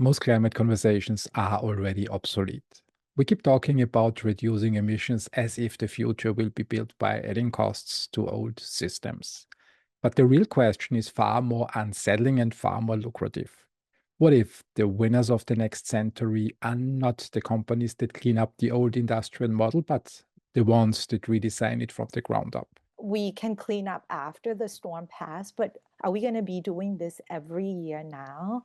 Most climate conversations are already obsolete. We keep talking about reducing emissions as if the future will be built by adding costs to old systems. But the real question is far more unsettling and far more lucrative. What if the winners of the next century are not the companies that clean up the old industrial model, but the ones that redesign it from the ground up? We can clean up after the storm passed, but are we going to be doing this every year now?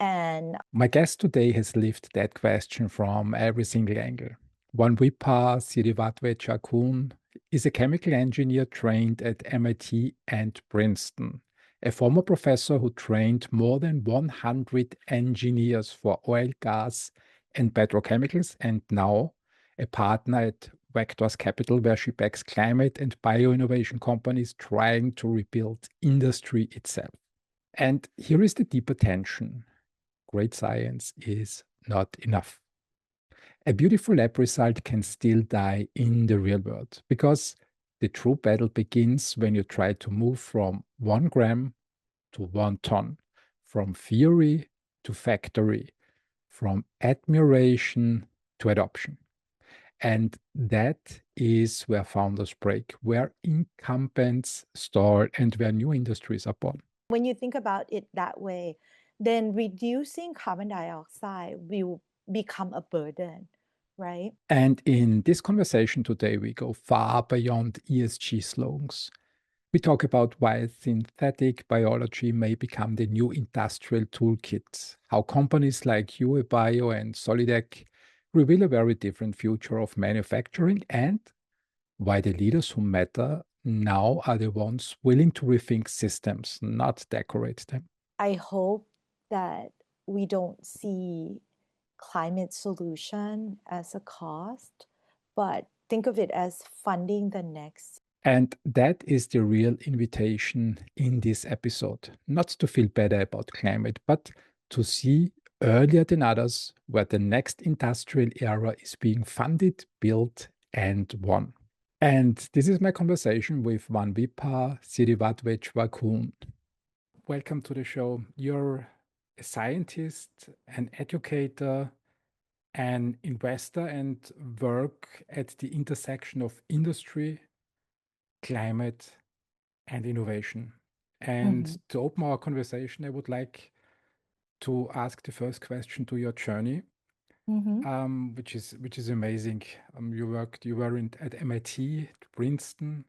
And My guest today has lived that question from every single angle. Wanwipa Siriwatwechakul is a chemical engineer trained at MIT and Princeton, a former professor who trained more than 100 engineers for oil, gas, and petrochemicals, and now a partner at Vectors Capital, where she backs climate and bioinnovation companies trying to rebuild industry itself. And here is the deeper tension. Great science is not enough. A beautiful lab result can still die in the real world because the true battle begins when you try to move from 1 gram to 1 ton, from theory to factory, from admiration to adoption. And that is where founders break, where incumbents stall, and where new industries are born. when you think about it that way, then reducing carbon dioxide will become a burden, right? And in this conversation today, we go far beyond ESG slogans. We talk about why synthetic biology may become the new industrial toolkit, how companies like Huue Bio and Solidec reveal a very different future of manufacturing, and why the leaders who matter now are the ones willing to rethink systems, not decorate them. I hope that we don't see climate solution as a cost, but think of it as funding the next. And that is the real invitation in this episode. Not to feel better about climate, but to see earlier than others where the next industrial era is being funded, built, and won. And this is my conversation with Wanwipa Siriwatwechakul. Welcome to the show. You're a scientist, an educator, an investor, and work at the intersection of industry, climate, and innovation. And Mhm. to open our conversation, I would like to ask the first question to your journey, Mhm. which is amazing. You were at MIT, Princeton.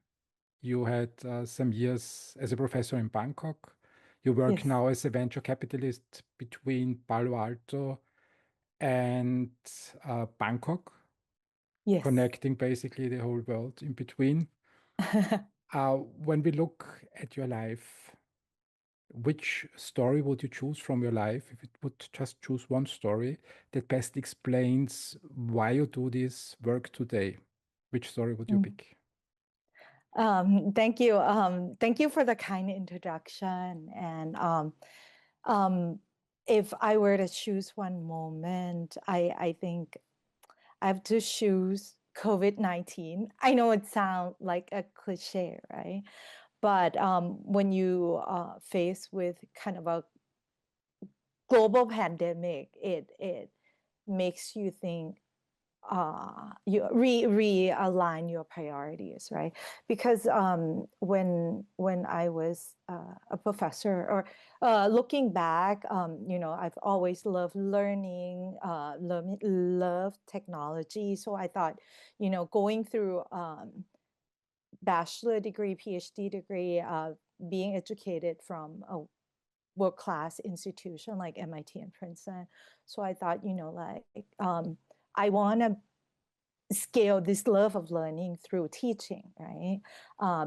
You had some years as a professor in Bangkok. You work Yes. now as a venture capitalist between Palo Alto and Bangkok, Yes. connecting basically the whole world in between. When we look at your life, which story would you choose from your life, if it would just choose one story that best explains why you do this work today? Which story would you Mm. pick? Thank you. Thank you for the kind introduction. And if I were to choose one moment, I think I have to choose COVID-19. I know it sounds like a cliche, right? But when you face with kind of a global pandemic, it makes you think, you realign your priorities, right? Because when I was a professor, or looking back, I've always loved learning, loved technology. So I thought, going through bachelor degree, PhD degree, being educated from a world-class institution like MIT and Princeton. So I thought, I want to scale this love of learning through teaching, right?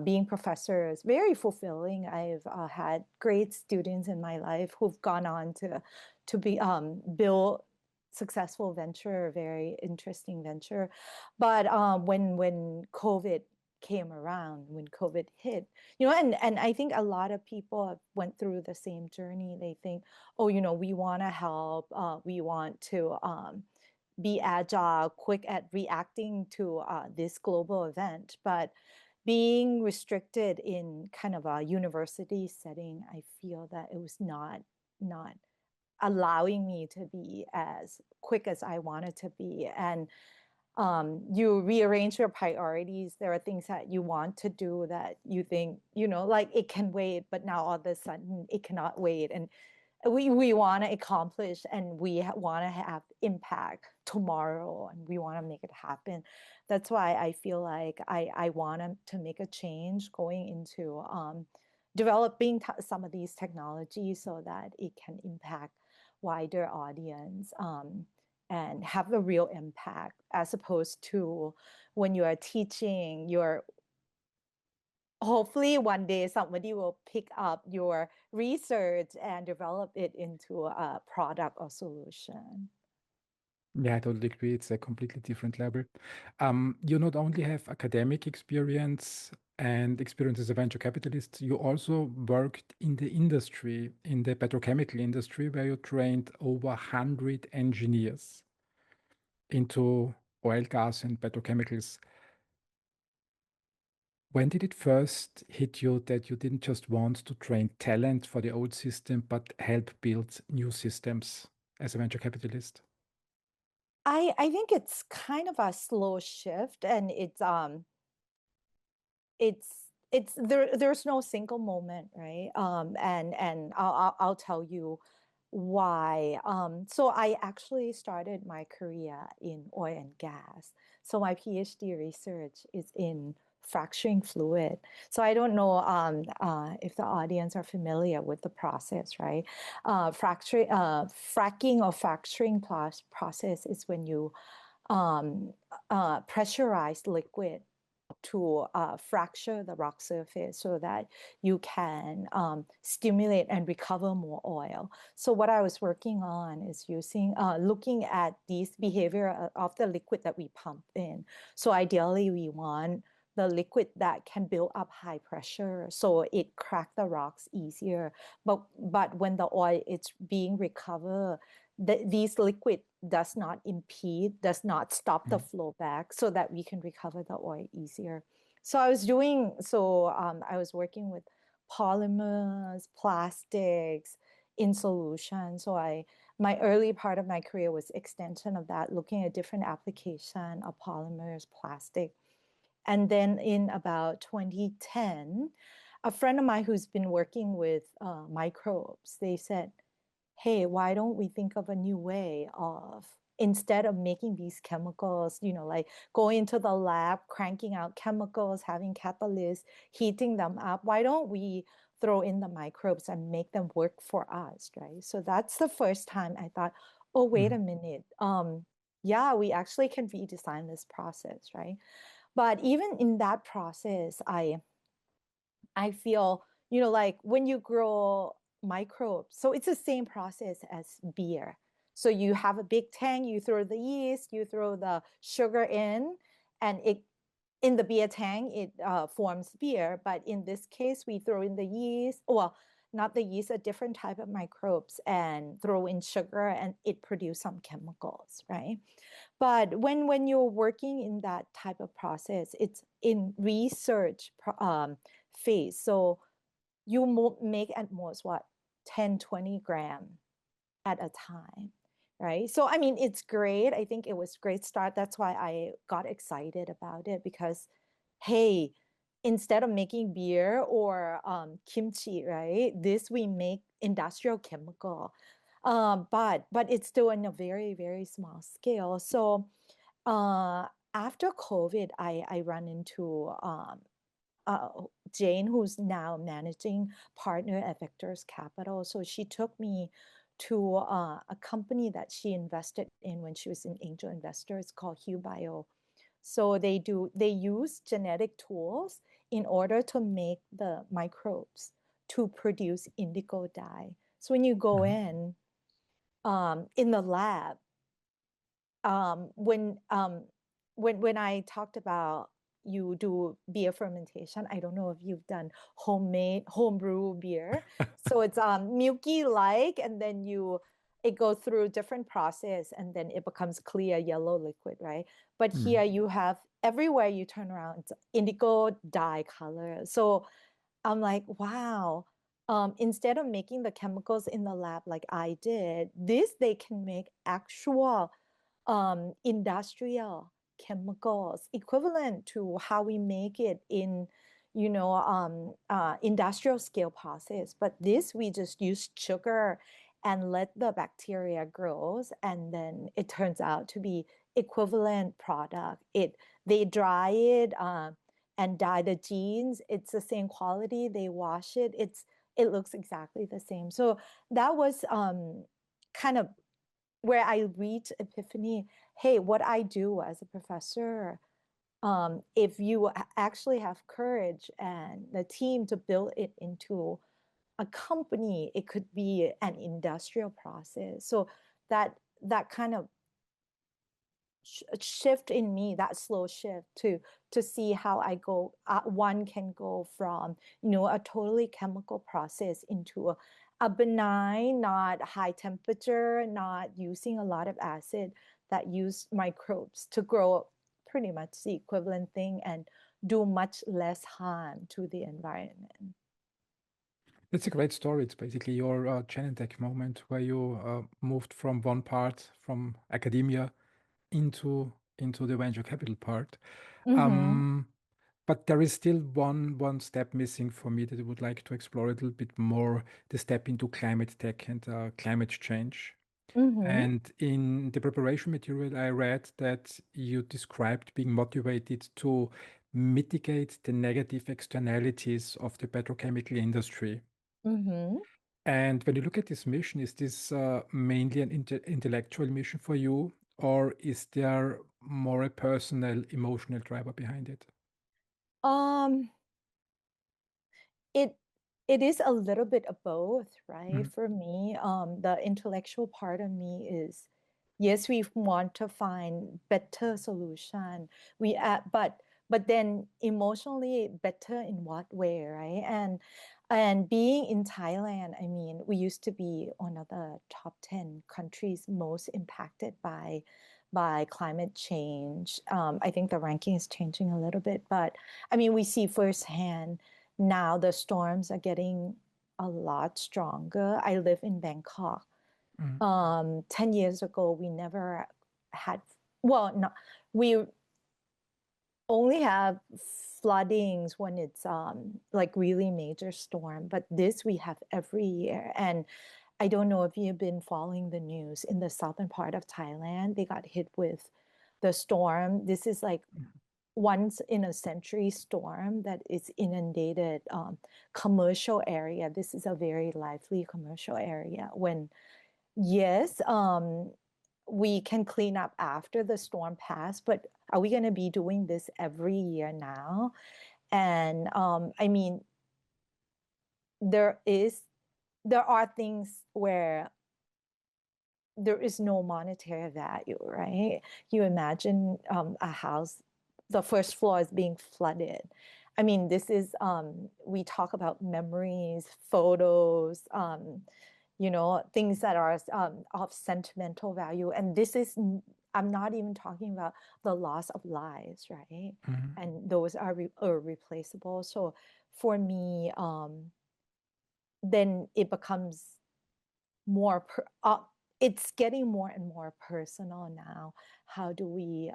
Being professor is very fulfilling. I've had great students in my life who've gone on to be build successful venture, very interesting venture. But when COVID came around, when COVID hit, and I think a lot of people have went through the same journey. They think, oh, we want to help, we want to be agile, quick at reacting to this global event. But being restricted in kind of a university setting, I feel that it was not allowing me to be as quick as I wanted to be. And you rearrange your priorities. There are things that you want to do that you think, like it can wait, but now all of a sudden it cannot wait. And we want to accomplish, and we want to have impact tomorrow, and we want to make it happen. That's why I feel like I want to make a change going into developing some of these technologies so that it can impact wider audience, and have a real impact, as opposed to when you are teaching, hopefully one day somebody will pick up your research and develop it into a product or solution. Yeah, I totally agree. It's a completely different level. You not only have academic experience and experience as a venture capitalist, you also worked in the industry, in the petrochemical industry, where you trained over 100 engineers into oil, gas, and petrochemicals. When did it first hit you that you didn't just want to train talent for the old system, but help build new systems as a venture capitalist? I think it's kind of a slow shift, and there's no single moment, right? And I'll tell you why. So I actually started my career in oil and gas. So my PhD research is in fracturing fluid. So I don't know if the audience are familiar with the process, right? Fracking or fracturing process is when you pressurize liquid to fracture the rock surface so that you can stimulate and recover more oil. So what I was working on is looking at these behavior of the liquid that we pump in. So ideally, we want the liquid that can build up high pressure so it crack the rocks easier. But when the oil is being recovered, these liquid does not impede, does not stop the flow back, so that we can recover the oil easier. So I was working with polymers, plastics in solution. So my early part of my career was extension of that, looking at different application of polymers, plastic. And then in about 2010, a friend of mine who's been working with microbes, they said, hey, why don't we think of a new way of, instead of making these chemicals, like going into the lab, cranking out chemicals, having catalysts, heating them up, why don't we throw in the microbes and make them work for us, right? So that's the first time I thought, oh, wait a minute. Yeah, we actually can redesign this process, right? But even in that process, I feel, like when you grow microbes, so it's the same process as beer. So you have a big tank, you throw the yeast, you throw the sugar and in the beer tank, it forms beer. But in this case, we throw in the yeast, well, not the yeast, a different type of microbes, and throw in sugar, and it produces some chemicals, right? But when you're working in that type of process, it's in research phase. So you make at most 10, 20 gram at a time, right? So, I mean, it's great. I think it was a great start. That's why I got excited about it, because, hey, instead of making beer or kimchi, right? This we make industrial chemical, but it's still in a very, very small scale. So after COVID, I run into uh, Jane, who's now managing partner at Vectors Capital. So she took me to a company that she invested in when she was an angel investor. It's called Huue. So they use genetic tools in order to make the microbes to produce indigo dye. So when you go in the lab, um, when um, when I talked about you do beer fermentation, I don't know if you've done homebrew beer. So it's milky like, and then it goes through different process, and then it becomes clear yellow liquid, right? But here you have everywhere you turn around, it's indigo dye color. So I'm like, wow. instead of making the chemicals in the lab like I did, they can make actual industrial chemicals equivalent to how we make it in, industrial scale process. But this, we just use sugar and let the bacteria grows, and then it turns out to be equivalent product. They dry it and dye the jeans. It's the same quality. They wash it. It looks exactly the same. So that was kind of where I reached epiphany. Hey, what I do as a professor, if you actually have courage and the team to build it into a company, it could be an industrial process. So that kind of shift in me, that slow shift to see how I go, one can go from, a totally chemical process into a benign, not high temperature, not using a lot of acid, that use microbes to grow pretty much the equivalent thing and do much less harm to the environment. It's a great story. It's basically your Genentech moment where you moved from one part, from academia, into the venture capital part. Mm-hmm. But there is still one step missing for me that I would like to explore a little bit more, the step into climate tech and climate change. Mm-hmm. And in the preparation material, I read that you described being motivated to mitigate the negative externalities of the petrochemical industry. Mm-hmm. And when you look at this mission, is this mainly an intellectual mission for you, or is there more a personal, emotional driver behind it? Um, it it is a little bit of both, right? Mhm. For me, the intellectual part of me is, yes, we want to find better solution. But then emotionally better in what way, right? And being in Thailand, I mean, we used to be one of the top 10 countries most impacted by climate change. I think the ranking is changing a little bit, but I mean, we see firsthand now the storms are getting a lot stronger. I live in Bangkok. Mhm. 10 years ago, we never had, well, not, we only have floodings when it's like really major storm, but this we have every year. And I don't know if you've been following the news in the southern part of Thailand, they got hit with the storm. This is like once in a century storm that is inundated commercial area. This is a very lively commercial area. When, yes, we can clean up after the storm passed, but are we going to be doing this every year now? And I mean, there are things where there is no monetary value, right? You imagine a house, the first floor is being flooded. I mean, this is, we talk about memories, photos, things that are of sentimental value. And this is, I'm not even talking about the loss of lives, right? Mhm. And those are irreplaceable. So for me, then it becomes more it's getting more and more personal now. How do we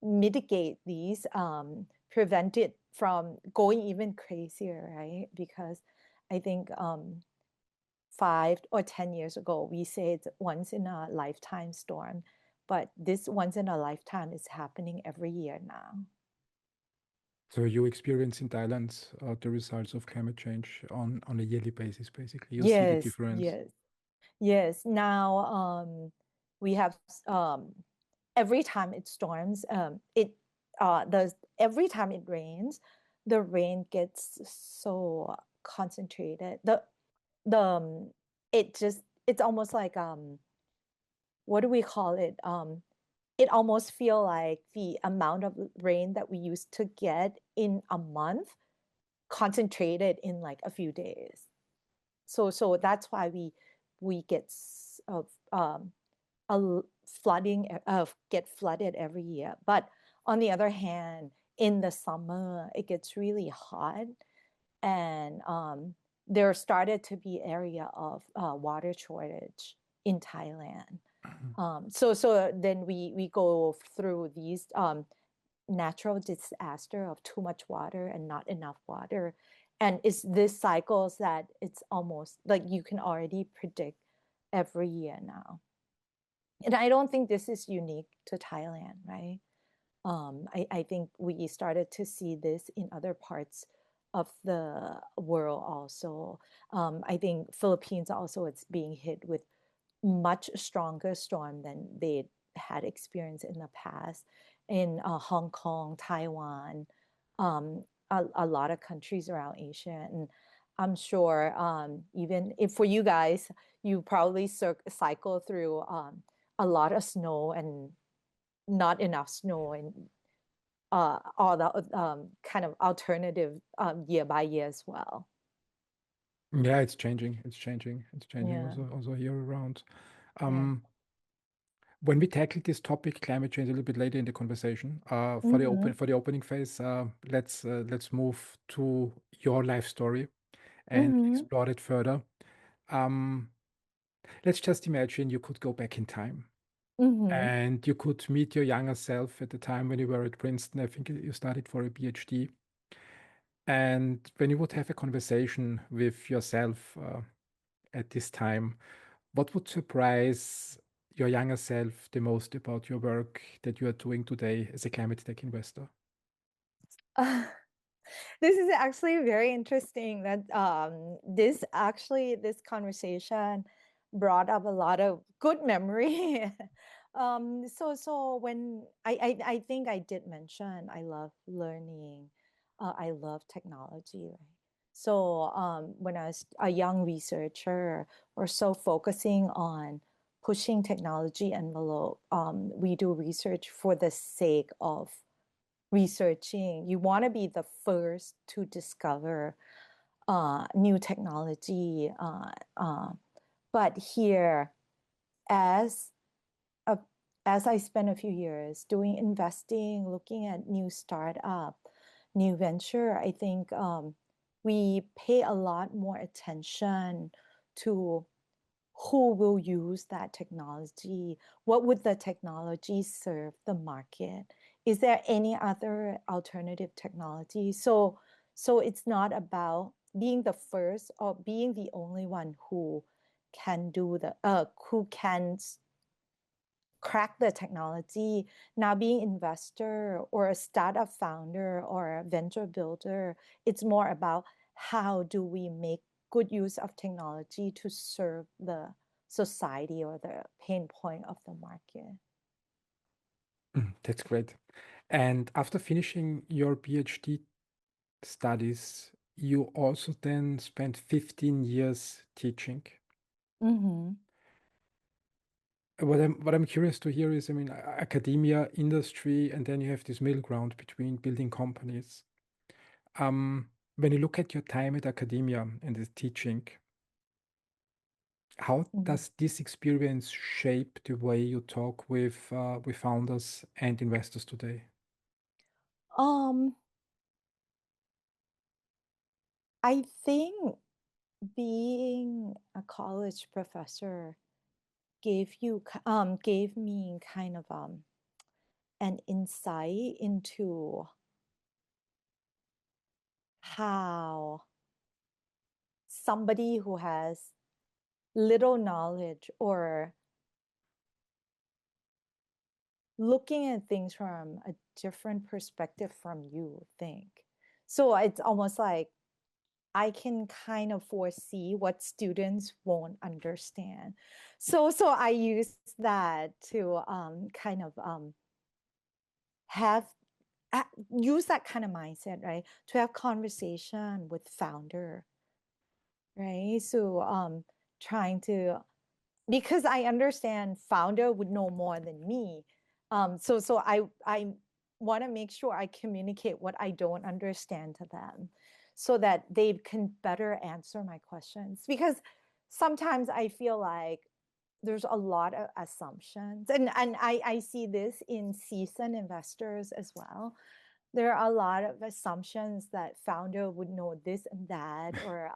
mitigate these, prevent it from going even crazier, right? Because I think 5 or 10 years ago, we say it's once in a lifetime storm, but this once in a lifetime is happening every year now. So you experience in Thailand the results of climate change on a yearly basis, basically. You see the Yes, difference. yes. Yes, now we have every time it storms, every time it rains, the rain gets so concentrated. The it's almost like what do we call it? It almost feel like the amount of rain that we used to get in a month concentrated in like a few days. So that's why we get a flooding get flooded every year. But on the other hand, in the summer it gets really hot, And there started to be area of water shortage in Thailand. So then we go through these natural disaster of too much water and not enough water. And it's this cycles that it's almost like you can already predict every year now. And I don't think this is unique to Thailand, right? I think we started to see this in other parts of the world also. I think Philippines also it's being hit with much stronger storm than they had experienced in the past. In Hong Kong, Taiwan, a lot of countries around Asia. And I'm sure even if for you guys, you probably cycle through a lot of snow and not enough snow and all the kind of alternative year by year as well. Yeah, it's changing. It's changing. It's changing Yeah. also here around. Yeah. When we tackle this topic, climate change, a little bit later in the conversation, for Mm-hmm. the opening phase, let's move to your life story and Mm-hmm. explore it further. Um, let's just imagine you could go back in time Mm-hmm. and you could meet your younger self at the time when you were at Princeton. I think you studied for a PhD. And when you would have a conversation with yourself at this time, what would surprise your younger self the most about your work that you are doing today as a climate tech investor? This is actually very interesting that this conversation brought up a lot of good memory. So when I think I did mention I love learning, I love technology, right? So when I was a young researcher or so focusing on pushing technology envelope, we do research for the sake of researching. You want to be the first to discover new technology. But here, as a, as I spent a few years doing investing, looking at new startup, new venture, I think we pay a lot more attention to who will use that technology? What would the technology serve the market? Is there any other alternative technology? So it's not about being the first or being the only one who can do who can crack the technology. Now being investor or a startup founder or a venture builder, it's more about how do we make good use of technology to serve the society or the pain point of the market. That's great. And after finishing your PhD studies, you also then spent 15 years teaching. Mm-hmm. What I'm curious to hear is, I mean, academia, industry, and then you have this middle ground between building companies. When you look at your time at academia and the teaching, how Mm-hmm. does this experience shape the way you talk with founders and investors today? Um, I think being a college professor gave me kind of an insight into how somebody who has little knowledge or looking at things from a different perspective from you think. So it's almost like I can kind of foresee what students won't understand. So I use that to kind of have use that kind of mindset, right? To have conversation with founder, right? So trying to because I understand founder would know more than me. So I want to make sure I communicate what I don't understand to them so that they can better answer my questions. Because sometimes I feel like there's a lot of assumptions. And I see this in seasoned investors as well. there are a lot of assumptions that founder would know this and that, or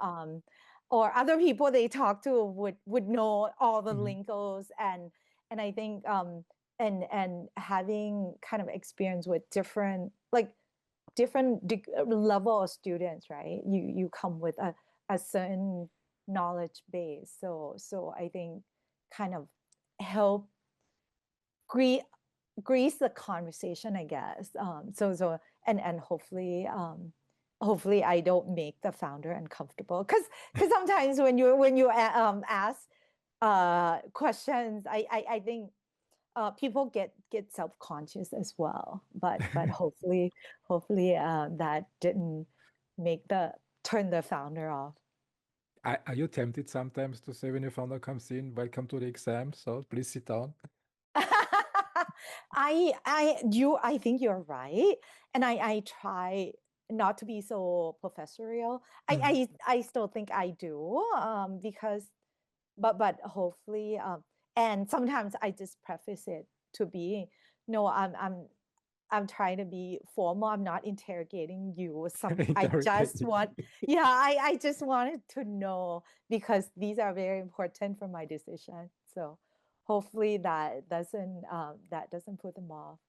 other people they talk to would know all the Mhm. lingos, and I think and having kind of experience with different level of students, right? You come with a certain knowledge base, so I think kind of help grease grease the conversation, I guess. And hopefully I don't make the founder uncomfortable, because sometimes when you ask questions, I think people get self-conscious as well, but hopefully that didn't make the turn the founder off. Are you tempted sometimes to say when your founder comes in, welcome to the exam, so please sit down? I think you're right, and I try not to be so professorial. Mhm. I still think I do, because but hopefully, and sometimes I just preface it to be, no, I'm trying to be formal. I'm not interrogating you. I just Interrogating. want, yeah, I just wanted to know, because these are very important for my decision. So hopefully that doesn't put them off.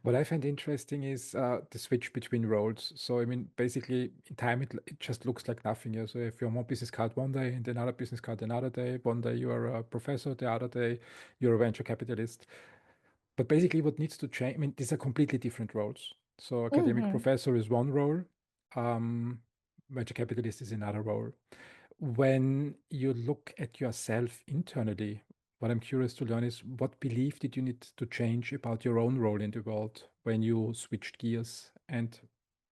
What I find interesting is the switch between roles. So, I mean, basically, in time, it just looks like nothing. Yeah? So, if you're on one business card one day and another business card another day, one day you are a professor, the other day you're a venture capitalist. But basically, what needs to change, I mean, these are completely different roles. So, academic Hmm. professor is one role, um, venture capitalist is another role. When you look at yourself internally, what I'm curious to learn is what belief did you need to change about your own role in the world when you switched gears and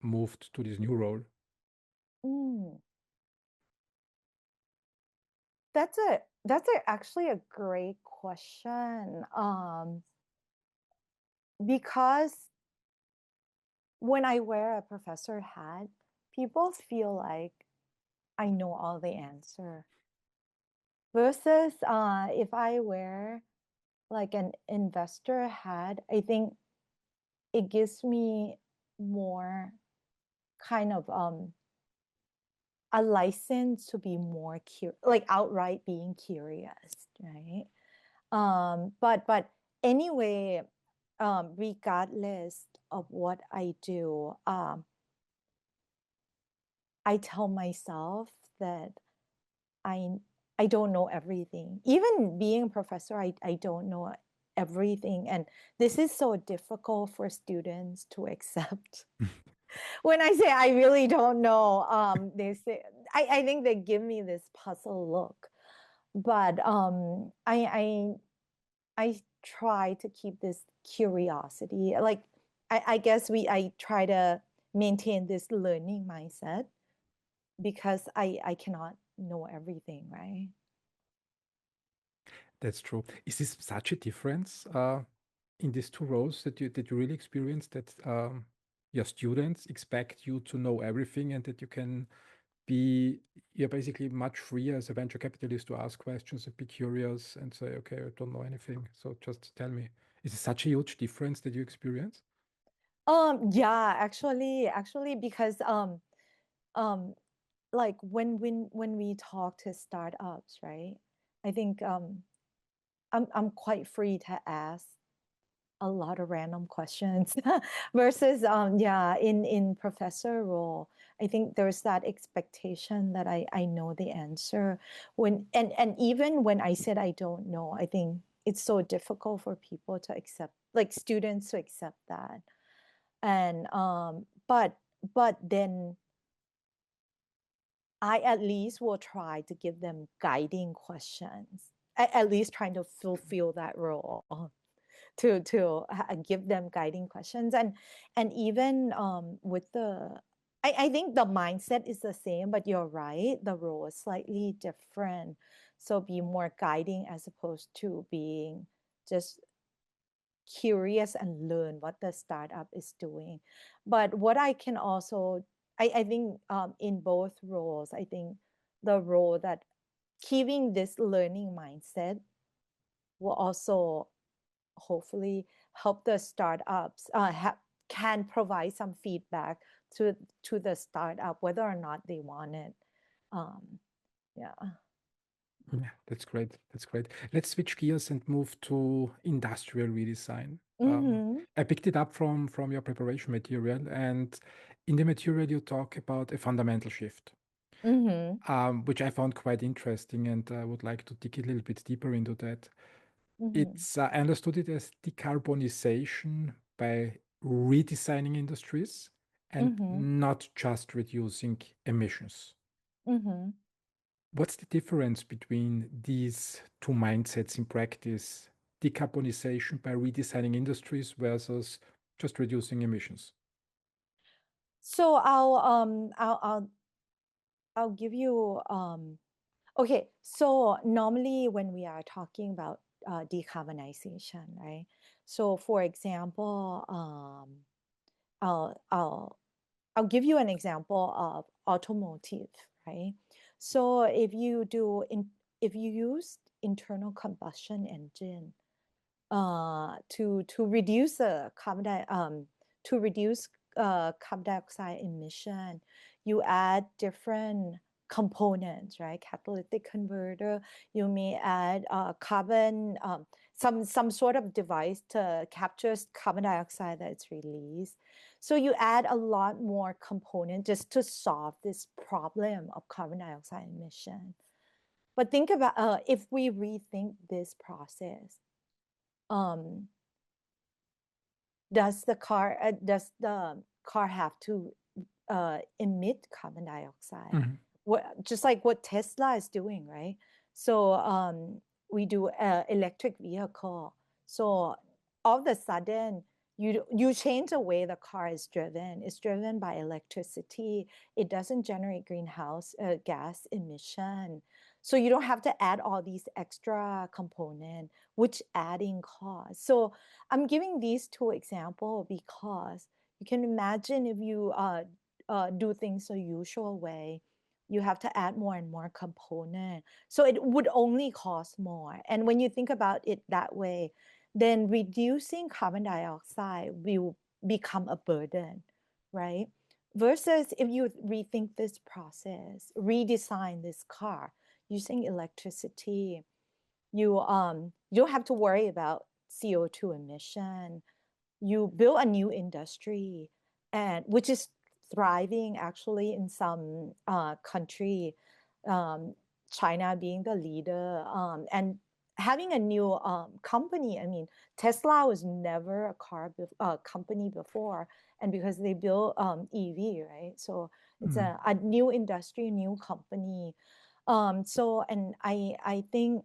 moved to this new role? Mm. Actually a great question. Because when I wear a professor hat, people feel like I know all the answer. Versus if I wear like an investor hat, I think it gives me more kind of a license to be more like outright being curious, right? But anyway, regardless of what I do, I tell myself that I I don't know everything. Even being a professor, I don't know everything. And this is so difficult for students to accept. When I say I really don't know, they say I think they give me this puzzle look. But I try to keep this curiosity. Like I guess I try to maintain this learning mindset, because I cannot know everything, right? That's true. Is this such a difference in these two roles that you really experience that your students expect you to know everything and that you can be you're basically much freer as a venture capitalist to ask questions and be curious and say, okay, I don't know anything, so just tell me. Is it such a huge difference that you experience? Yeah, actually, because um, like when we talk to startups, right? I think I'm quite free to ask a lot of random questions versus yeah, in professor role, I think there's that expectation that I know the answer. And even when I said I don't know, I think it's so difficult for people to accept, like students to accept that. And but then I at least will try to give them guiding questions, at least trying to fulfill that role, to give them guiding questions. And even with I think the mindset is the same, but you're right, the role is slightly different. So be more guiding as opposed to being just curious and learn what the startup is doing. But what I can also, I think in both roles, I think the role that keeping this learning mindset will also hopefully help the startups can provide some feedback to the startup whether or not they want it. Yeah. Yeah, that's great. That's great. Let's switch gears and move to industrial redesign. Mm-hmm. I picked it up from your preparation material, and in the material you talk about a fundamental shift, Mm-hmm. which I found quite interesting, and I would like to dig a little bit deeper into that. Mm-hmm. It's I understood it as decarbonization by redesigning industries and Mm-hmm. not just reducing emissions. Mm-hmm. What's the difference between these two mindsets in practice? Decarbonization by redesigning industries versus just reducing emissions. So I'll give you okay. So normally when we are talking about decarbonization, right? So for example, I'll I'll I'll give you an example of automotive, right? So if you use internal combustion engine to reduce the to reduce carbon dioxide emission, you add different components, right? Catalytic converter. You may add carbon, some sort of device to capture carbon dioxide that's released. So you add a lot more component just to solve this problem of carbon dioxide emission. But think about if we rethink this process, um, does the car have to emit carbon dioxide? Mhm. Just like what Tesla is doing, right? So we do electric vehicle. So all of a sudden, you change the way the car is driven. It's driven by electricity. It doesn't generate greenhouse gas emission. So you don't have to add all these extra components, which adding cost. So I'm giving these two examples because you can imagine if you do things the usual way, you have to add more and more component. So it would only cost more. And when you think about it that way, then reducing carbon dioxide will become a burden, right? Versus if you rethink this process, redesign this car using electricity, you don't have to worry about CO2 emission. You build a new industry, and which is thriving actually in some country, um, China being the leader, and having a new company. I mean, Tesla was never a car company before, and because they build EV, right? So it's Mhm. a new industry, new company. So, and I think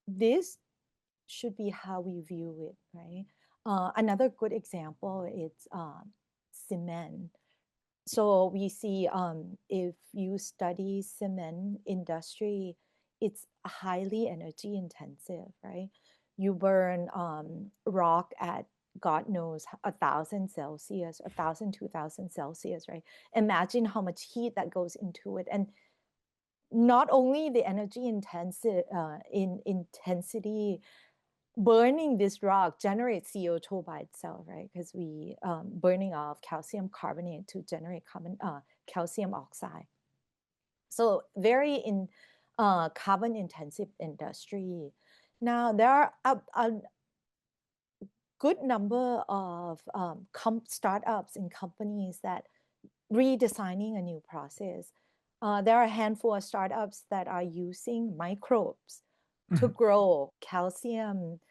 this should be how we view it, right? Another good example is cement. So we see if you study cement industry, it's highly energy intensive, right? You burn rock at God knows 1,000 Celsius, 1,000, 2,000 Celsius, right? Imagine how much heat that goes into it, and not only the energy intensive in intensity, burning this rock generates CO2 by itself, right? Because we burning off calcium carbonate to generate calcium oxide. So very carbon intensive industry. Now there are a good number of startups and companies that redesigning a new process. There are a handful of startups that are using microbes to Mhm. grow calcium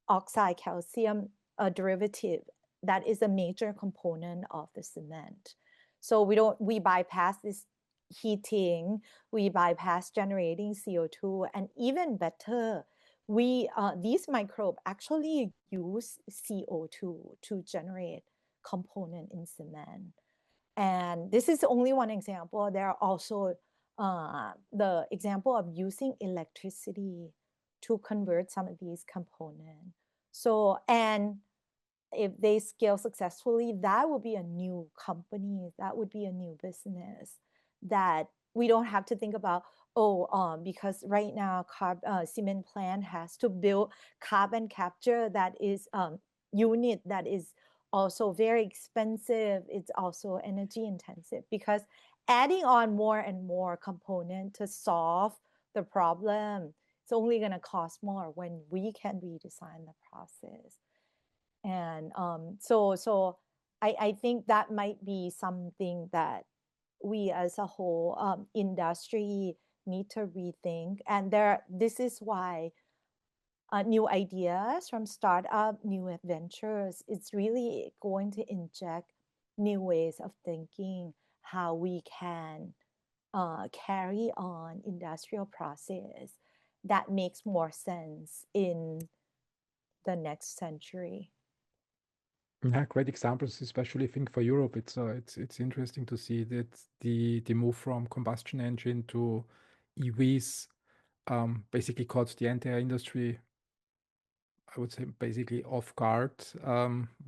oxide, calcium derivative. That is a major component of the cement. So we bypass this heating, we bypass generating CO2, and even better, these microbes actually use CO2 to generate component in cement. And this is only one example. There are also the example of using electricity to convert some of these components. So, and if they scale successfully, that would be a new company, that would be a new business that we don't have to think about, because right now cement plant has to build carbon capture that is unit that is also very expensive. It's also energy intensive because adding on more and more component to solve the problem, it's only going to cost more when we can redesign the process. And so I think that might be something that we as a whole industry need to rethink. And this is why new ideas from startup, new ventures, it's really going to inject new ways of thinking how we can carry on industrial process that makes more sense in the next century. Yeah, great examples, especially I think for Europe. It's interesting to see that the move from combustion engine to EVs basically caught the entire industry, I would say, basically off guard.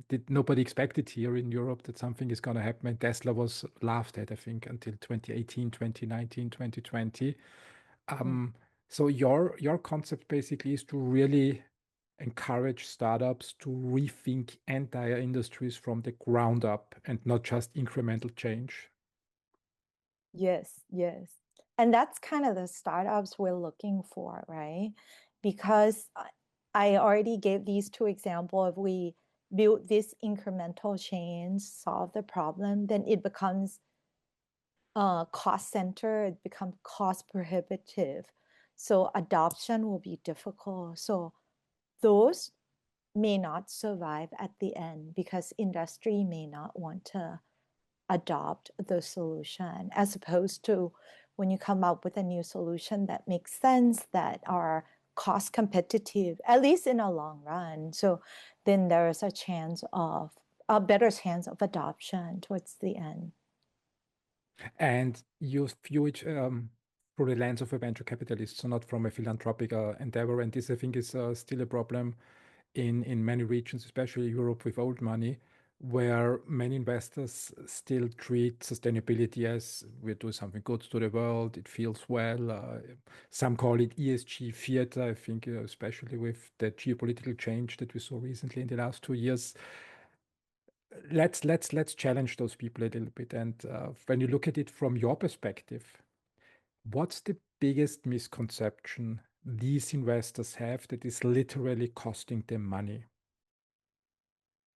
Did nobody expected here in Europe that something is going to happen? And Tesla was laughed at, I think, until 2018, 2019, 2020. So your concept basically is to really encourage startups to rethink entire industries from the ground up and not just incremental change. Yes, yes. And that's kind of the startups we're looking for, right? Because I already gave these two examples. If we build this incremental change, solve the problem, then it becomes cost center, it becomes cost prohibitive. So adoption will be difficult. So those may not survive at the end because industry may not want to adopt the solution, as opposed to when you come up with a new solution that makes sense, that are cost competitive, at least in a long run. So then there is a better chance of adoption towards the end. And you view it through the lens of a venture capitalist, so not from a philanthropic endeavor. And this, I think, is still a problem in many regions, especially Europe with old money, where many investors still treat sustainability as we're doing something good to the world, it feels well. Some call it ESG theater, I think, especially with the geopolitical change that we saw recently in the last 2 years. Let's challenge those people a little bit. And when you look at it from your perspective, what's the biggest misconception these investors have that is literally costing them money?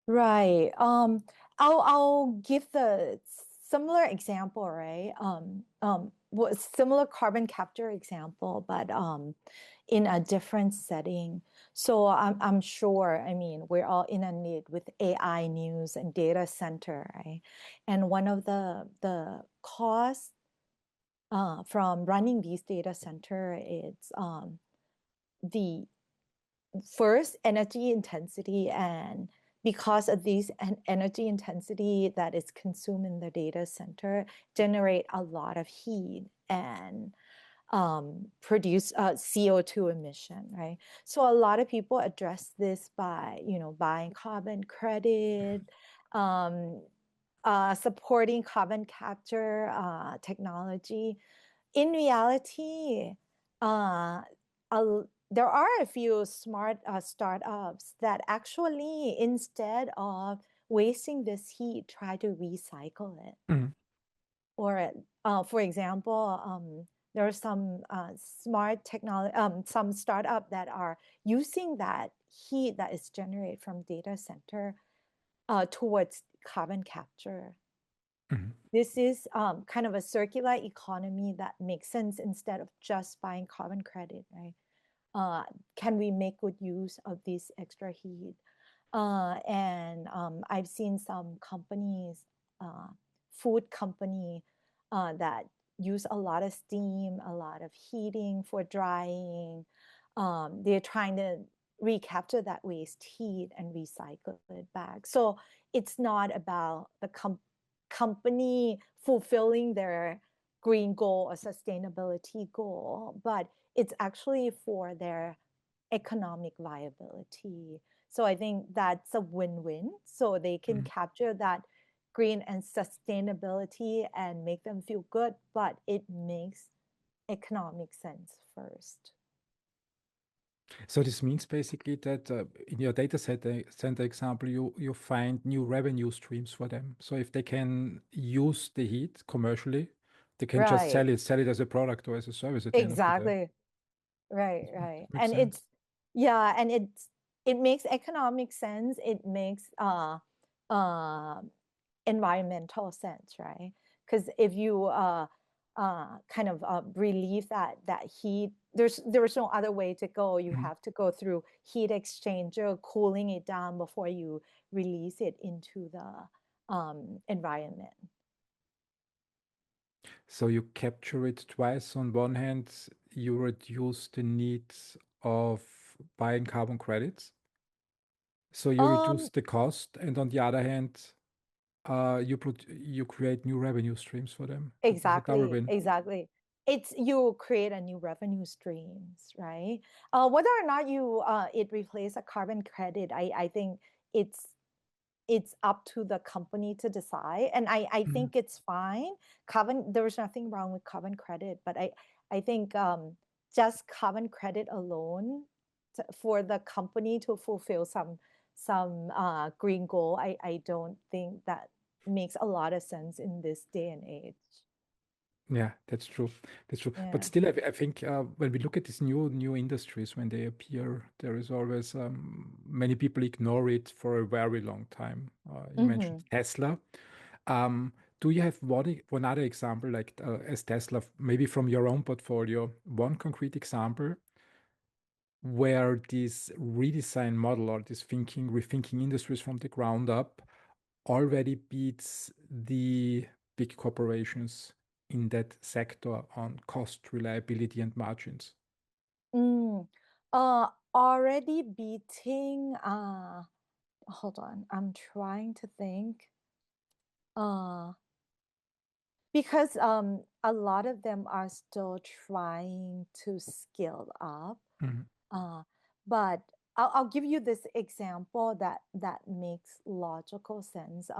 Right. I'll give the similar example, right? Similar carbon capture example, but in a different setting. So I'm sure, I mean, we're all inundated with AI news and data center, right? And one of the costs from running these data center is the first energy intensity, and because of these energy intensity that is consumed in the data center generate a lot of heat and produce CO2 emission, right? So a lot of people address this by, buying carbon credit, supporting carbon capture technology. In reality, there are a few smart startups that actually, instead of wasting this heat, try to recycle it. Mhm. Or, for example, there are some smart technology, some startup that are using that heat that is generated from data center towards carbon capture. Mhm. This is kind of a circular economy that makes sense instead of just buying carbon credit, right? Can we make good use of this extra heat? And I've seen some companies, food company, that use a lot of steam, a lot of heating for drying. They're trying to recapture that waste heat and recycle it back. So it's not about the company fulfilling their green goal or sustainability goal, but it's actually for their economic viability. So I think that's a win-win. So they can capture that green and sustainability and make them feel good, but it makes economic sense first. So this means basically that in your center example, you find new revenue streams for them. So if they can use the heat commercially, they can just Right. sell it as a product or as a service at the end of the day. Exactly. Right, right. Makes And sense. it makes economic sense. It makes uh environmental sense, right? Because if you kind of relieve that heat, there's no other way to go. You Mhm. have to go through heat exchanger, cooling it down before you release it into the environment. So you capture it twice. On one hand, you reduce the need of buying carbon credits. So you reduce Um, the cost, and on the other hand, you create new revenue streams for them. It's a double Exactly, win. exactly. It's you create a new revenue streams, right? Whether or not you it replace a carbon credit, I think it's it's up to the company to decide, and I Mhm. think it's fine. Carbon, there's nothing wrong with carbon credit, but I think just carbon credit alone for the company to fulfill some green goal, I don't think that makes a lot of sense in this day and age. Yeah, that's true. That's true. But Yeah. still, I think when we look at these new industries, when they appear, there is always many people ignore it for a very long time. You mentioned Mm-hmm. Tesla. Um, do you have one other example, like as Tesla, maybe from your own portfolio, one concrete example where this redesign model or this rethinking industries from the ground up already beats the big corporations in that sector on cost, reliability, and margins? Mm. Already beating, hold on, I'm trying to think. Uh, because a lot of them are still trying to scale up. Mhm. Uh, but I'll give you this example that makes logical sense.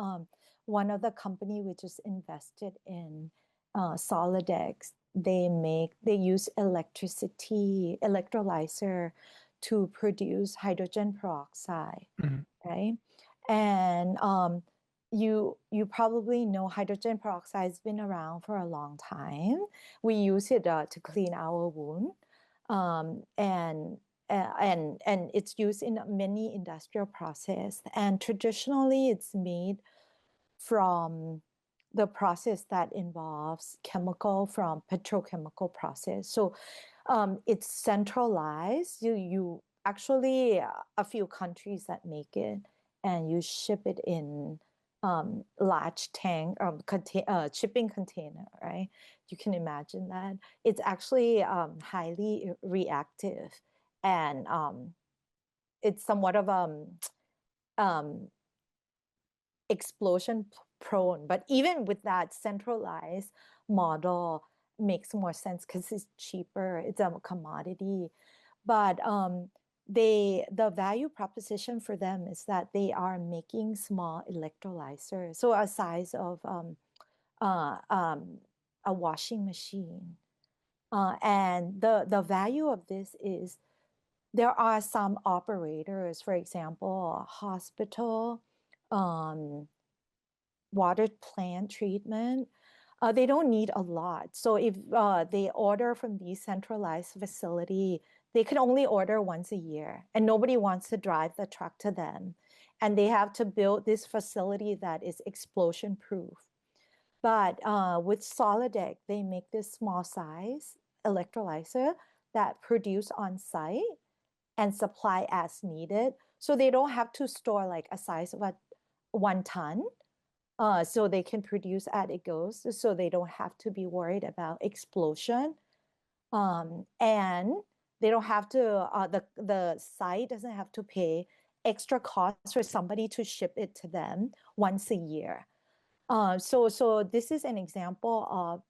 One of the company we just invested in, Solidec, they use electrolyzer to produce hydrogen peroxide, Mhm. right? And you probably know hydrogen peroxide has been around for a long time. We use it to clean our wound, and it's used in many industrial process. And traditionally, it's made from the process that involves chemical from petrochemical process. So it's centralized. You actually a few countries that make it, and you ship it in large tank shipping container, right? You can imagine that it's actually highly reactive, and it's somewhat of um, explosion prone. But even with that centralized model makes more sense because it's cheaper, it's a commodity. But the value proposition for them is that they are making small electrolyzers, so a size of uh, um, a washing machine. And the value of this is there are some operators, for example, hospital, um, water plant treatment, they don't need a lot. So if they order from these centralized facility, they can only order once a year, and nobody wants to drive the truck to them. And they have to build this facility that is explosion proof. But with Solidec, they make this small size electrolyzer that produce on site and supply as needed. So they don't have to store like a size of 1 ton, so they can produce as it goes, so they don't have to be worried about explosion. And they don't have to, the site doesn't have to pay extra costs for somebody to ship it to them once a year. So this is an example of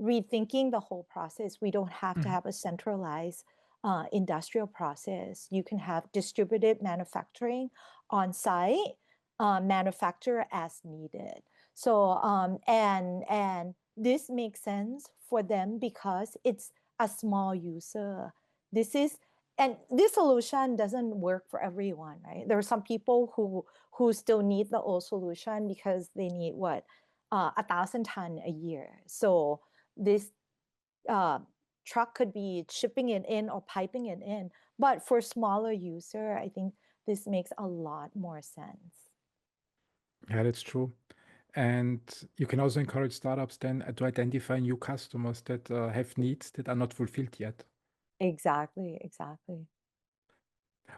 rethinking the whole process. We don't have to Mhm. have a centralized industrial process. You can have distributed manufacturing on site, manufacture as needed. So and this makes sense for them because it's a small user. This is and this solution doesn't work for everyone, right? There are some people who still need the old solution because they need what 1,000 tons a year. So this uh, truck could be shipping it in or piping it in. But for smaller user, I think this makes a lot more sense. Yeah, that's true. And you can also encourage startups then to identify new customers that have needs that are not fulfilled yet. Exactly, exactly.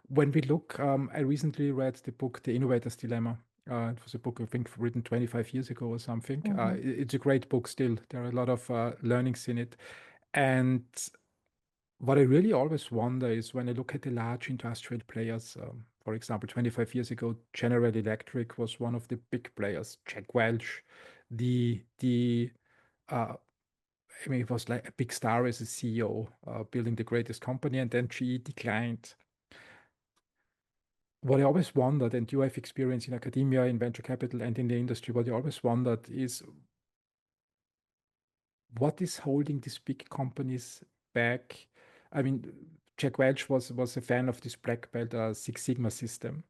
When we look, I recently read the book, The Innovator's Dilemma. It was a book, I think, written 25 years ago or something. Mm-hmm. It's a great book still. There are a lot of learnings in it. And what I really always wonder is when I look at the large industrial players, for example, 25 years ago, General Electric was one of the big players. Jack Welch, the uh, I mean, it was like a big star as a CEO, building the greatest company, and then GE declined. What I always wondered, and you have experience in academia, in venture capital, and in the industry, what I always wondered is what is holding these big companies back? I mean, Jack Welch was a fan of this black belt Six Sigma system.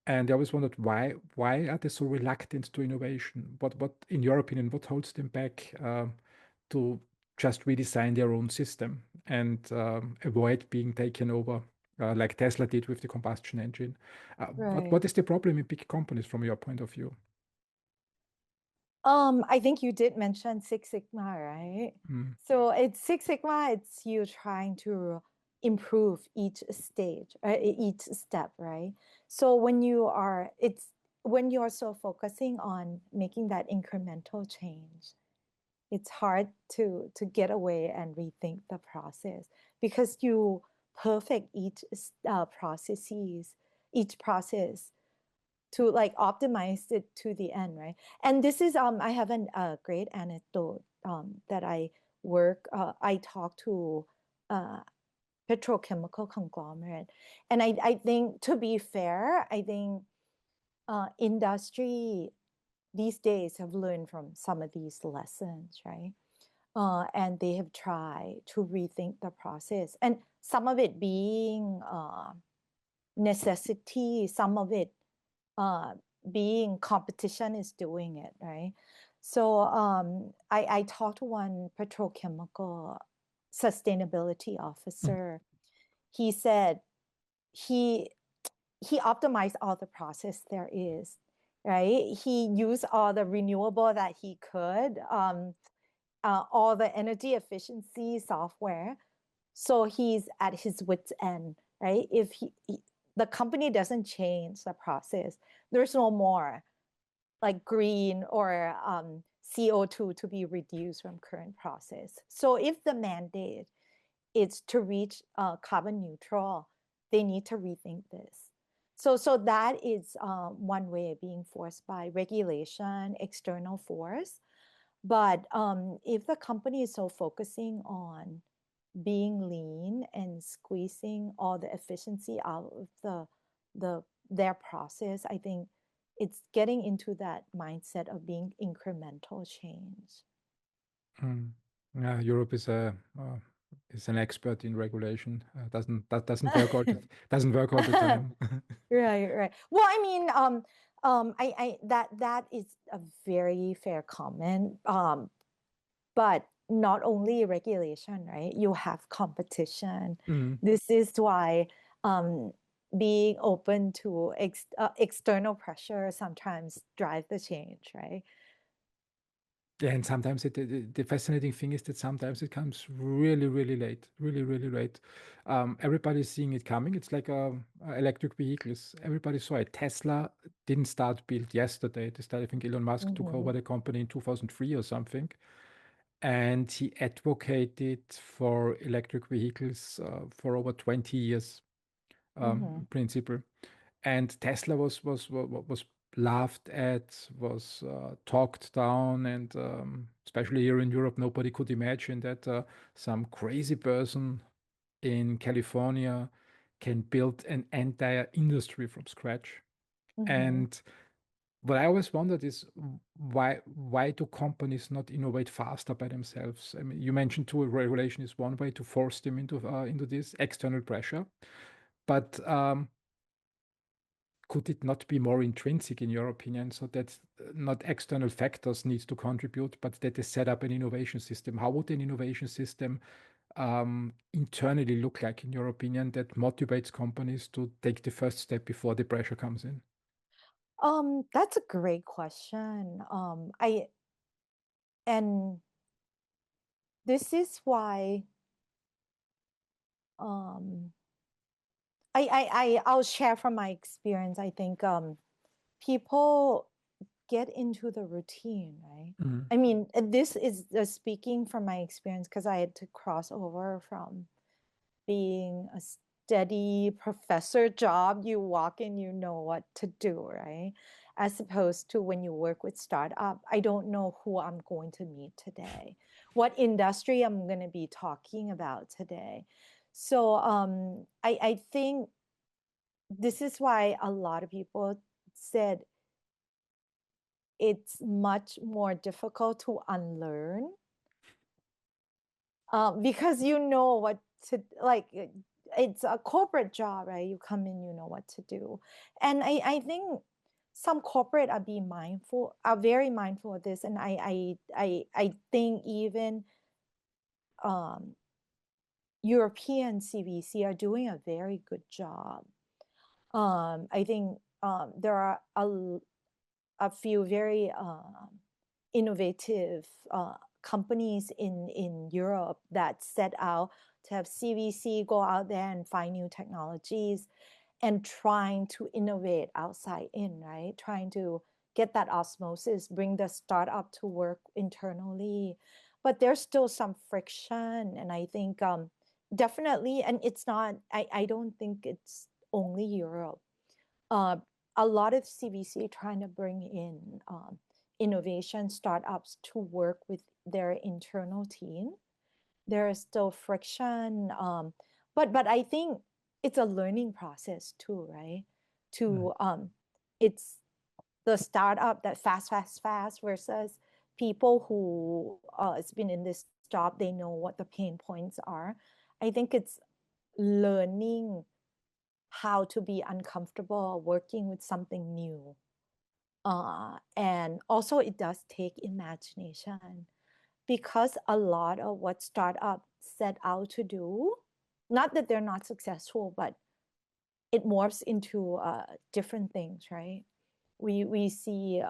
And I always wondered why are they so reluctant to innovation? What in your opinion, what holds them back to just redesign their own system and avoid being taken over like Tesla did with the combustion engine? What Right. is the problem in big companies from your point of view? I think you did mention Six Sigma, right? Mm, So it's Six Sigma, it's you trying to improve each stage, each step, right? So when you're so focusing on making that incremental change, it's hard to get away and rethink the process because you perfect each process to like optimize it to the end, right? And this is I have a great anecdote that I talked to uh, petrochemical conglomerate, and I think to be fair, I think industry these days have learned from some of these lessons, right? And they have tried to rethink the process, and some of it being necessity, some of it uh, being competition is doing it, right? So I talked to one petrochemical sustainability mm, officer. He said he he optimized all the process there is, right? He used all the renewable that he could, all the energy efficiency software. So he's at his wit's end, right? If the company doesn't change the process, there's no more like green or CO2 to be reduced from current process. So if the mandate is to reach carbon neutral, they need to rethink this. So that is one way of being forced by regulation, external force. But if the company is so focusing on being lean and squeezing all the efficiency out of their process, I think it's getting into that mindset of being incremental change. mm. Yeah, Europe is an expert in regulation. Doesn't work doesn't work all the time. Right, right. Well, I mean, that is a very fair comment. But not only regulation, right? You have competition. Mm. This is why being open to external pressure sometimes drive the change, right? Yeah, and sometimes the fascinating thing is that sometimes it comes really, really late, really, really late. Everybody's seeing it coming. It's like electric vehicles. Everybody saw it. Tesla didn't start build yesterday. They started, I think Elon Musk took over Mm-hmm. the company in 2003 or something. And he advocated for electric vehicles for over 20 years, Mm-hmm. principle. And Tesla was laughed at, was talked down, and especially here in Europe, nobody could imagine that some crazy person in California can build an entire industry from scratch. Mm-hmm. And what I always wondered is why do companies not innovate faster by themselves? I mean, you mentioned tool regulation is one way to force them into this external pressure, but could it not be more intrinsic in your opinion, so that not external factors need to contribute, but that they set up an innovation system? How would an innovation system internally look like, in your opinion, that motivates companies to take the first step before the pressure comes in? That's a great question. And this is why um, I'll share from my experience. I think people get into the routine, right? Mhm. I mean, this is speaking from my experience because I had to cross over from being a steady professor job. You walk in, you know what to do, right? As opposed to when you work with startup, I don't know who I'm going to meet today, what industry I'm going to be talking about today. So I think this is why a lot of people said it's much more difficult to unlearn because you know what to like. It's a corporate job, right? You come in, you know what to do. And I think some corporate are very mindful of this. And I think even um, European CVC are doing a very good job. I think there are a few very innovative companies in Europe that set out to have CVC go out there and find new technologies and trying to innovate outside in, right? Trying to get that osmosis, bring the startup to work internally. But there's still some friction. And I think definitely, and it's not, I don't think it's only Europe. Uh, a lot of CVC trying to bring in innovation startups to work with their internal team. There is still friction, but I think it's a learning process too, right? Mhm. To it's the startup that fast versus people who has been in this job. They know what the pain points are. I think it's learning how to be uncomfortable working with something new. And also it does take imagination because a lot of what startups set out to do, not that they're not successful, but it morphs into different things, right? We see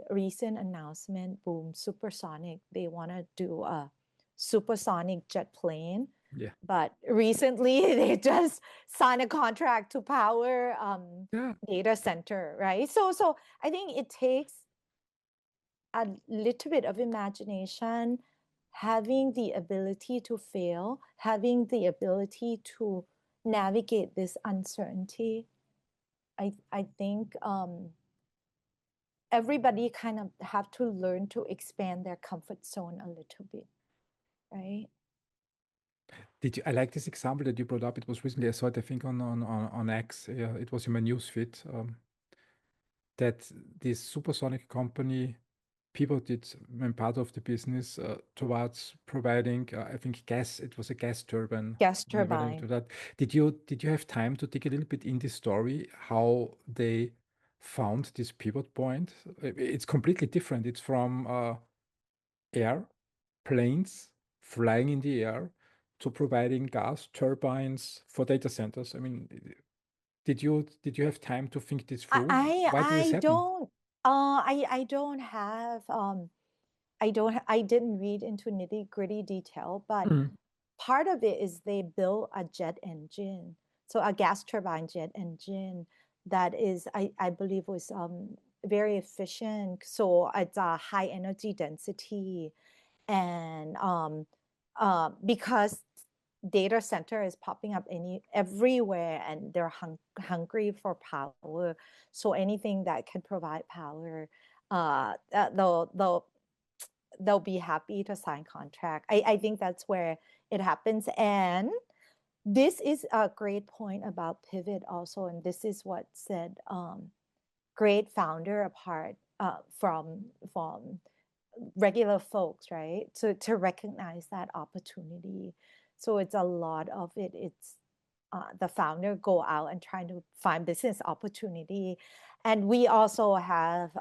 recent announcement, boom, Supersonic. They want to do a supersonic jet plane, Yeah. but recently they just signed a contract to power Yeah. data center, right? So I think it takes a little bit of imagination, having the ability to fail, having the ability to navigate this uncertainty. I think everybody kind of have to learn to expand their comfort zone a little bit, right? I like this example that you brought up. It was recently, I saw it, I think, on X. Yeah, it was in my newsfeed, that this supersonic company pivoted when part of the business towards providing, I think, gas. It was a gas turbine. Gas When I turbine. do that, did you have time to dig a little bit in this story, how they found this pivot point? It's completely different. It's from air, planes flying in the air, to providing gas turbines for data centers. I mean, did you have time to think this through? Why did this I happen? don't I don't have I didn't read into nitty-gritty detail, but Mhm. part of it is they built a jet engine, so a gas turbine jet engine that is, I believe, was very efficient. So it's a high energy density, and because data center is popping up everywhere, and they're hungry for power, so anything that can provide power, they'll be happy to sign contract. I think that's where it happens. And this is a great point about pivot also, and this is what said great founder apart from regular folks, right? To recognize that opportunity. So it's a lot of it. It's the founder go out and trying to find business opportunity. And we also have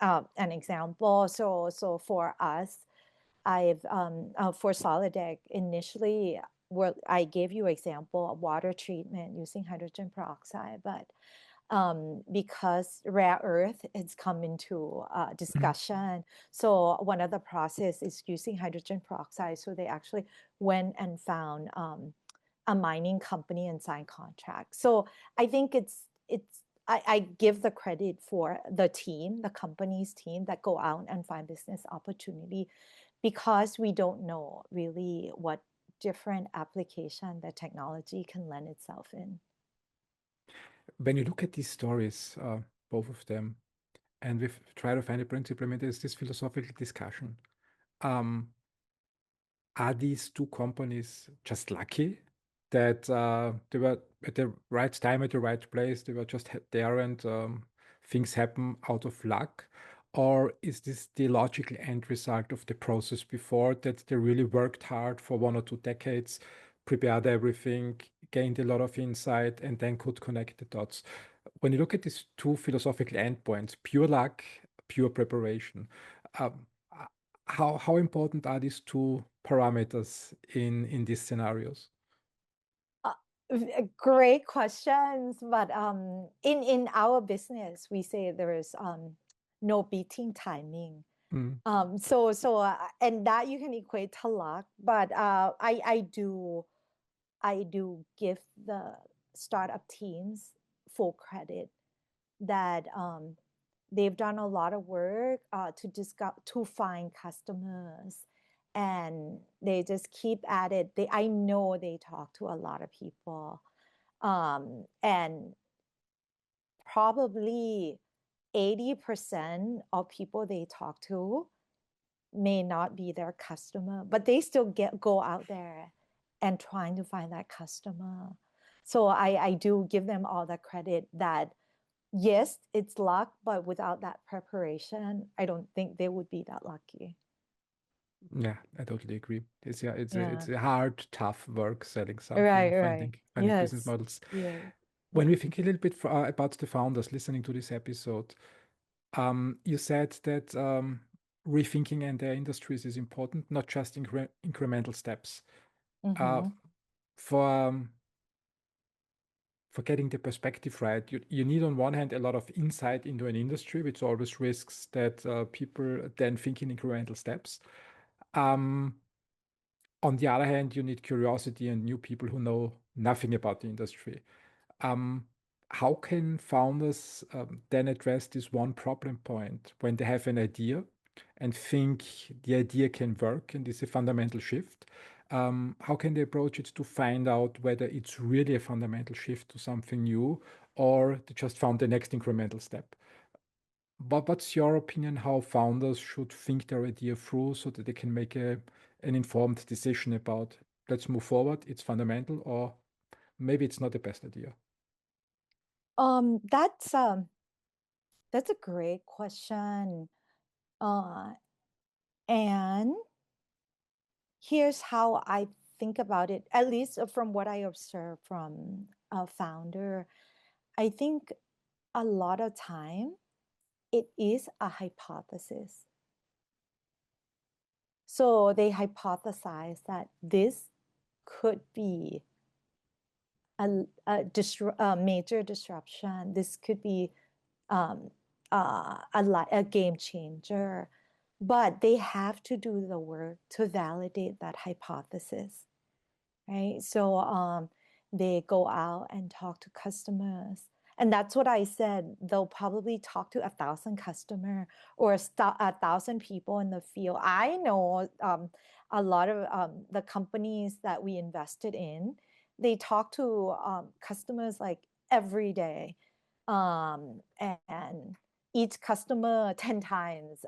an example. So for us, I've for Solidec initially, where I gave you example of water treatment using hydrogen peroxide, but because rare earth has come into discussion. So one of the process is using hydrogen peroxide. So they actually went and found a mining company and signed contracts. So I think I give the credit for the team, the company's team that go out and find business opportunity, because we don't know really what different application the technology can lend itself in. When you look at these stories, both of them, and we try to find a principle, I mean, there's this philosophical discussion. Are these two companies just lucky that they were at the right time at the right place? They were just there and things happen out of luck? Or is this the logical end result of the process before, that they really worked hard for 1 or 2 decades, prepared everything, gained a lot of insight, and then could connect the dots? When you look at these two philosophical endpoints, pure luck, pure preparation, um, how important are these two parameters in these scenarios? Great questions, but in our business, we say there is no beating timing. Mm. And that you can equate to luck, but I do give the startup teams full credit that they've done a lot of work to find customers, and they just keep at it. I know they talk to a lot of people, and probably 80% of people they talk to may not be their customer, but they still go out there and trying to find that customer. So I do give them all the credit that yes, it's luck, but without that preparation, I don't think they would be that lucky. Yeah, I totally agree. It's Yeah. a hard, tough work selling something, Right. finding business Yes. models. Yeah. When we think a little bit about the founders listening to this episode, you said that rethinking and their industries is important, not just incremental steps. Uh, Mm-hmm. for for getting the perspective right, you need on one hand a lot of insight into an industry, which always risks that people then think in incremental steps. Um, on the other hand, you need curiosity and new people who know nothing about the industry. Um, how can founders then address this one problem point when they have an idea and think the idea can work and is a fundamental shift? How can they approach it to find out whether it's really a fundamental shift to something new, or they just found the next incremental step? What's your opinion how founders should think their idea through so that they can make an informed decision about, let's move forward, it's fundamental, or maybe it's not the best idea? Um, that's um, that's a great question. And here's how I think about it, at least from what I observe from a founder. I think a lot of time it is a hypothesis. So they hypothesize that this could be a major disruption. This could be a game changer, but they have to do the work to validate that hypothesis, right? So they go out and talk to customers. And that's what I said. They'll probably talk to 1,000 customers or 1,000 people in the field. I know a lot of the companies that we invested in, they talk to customers like every day. And each customer 10 times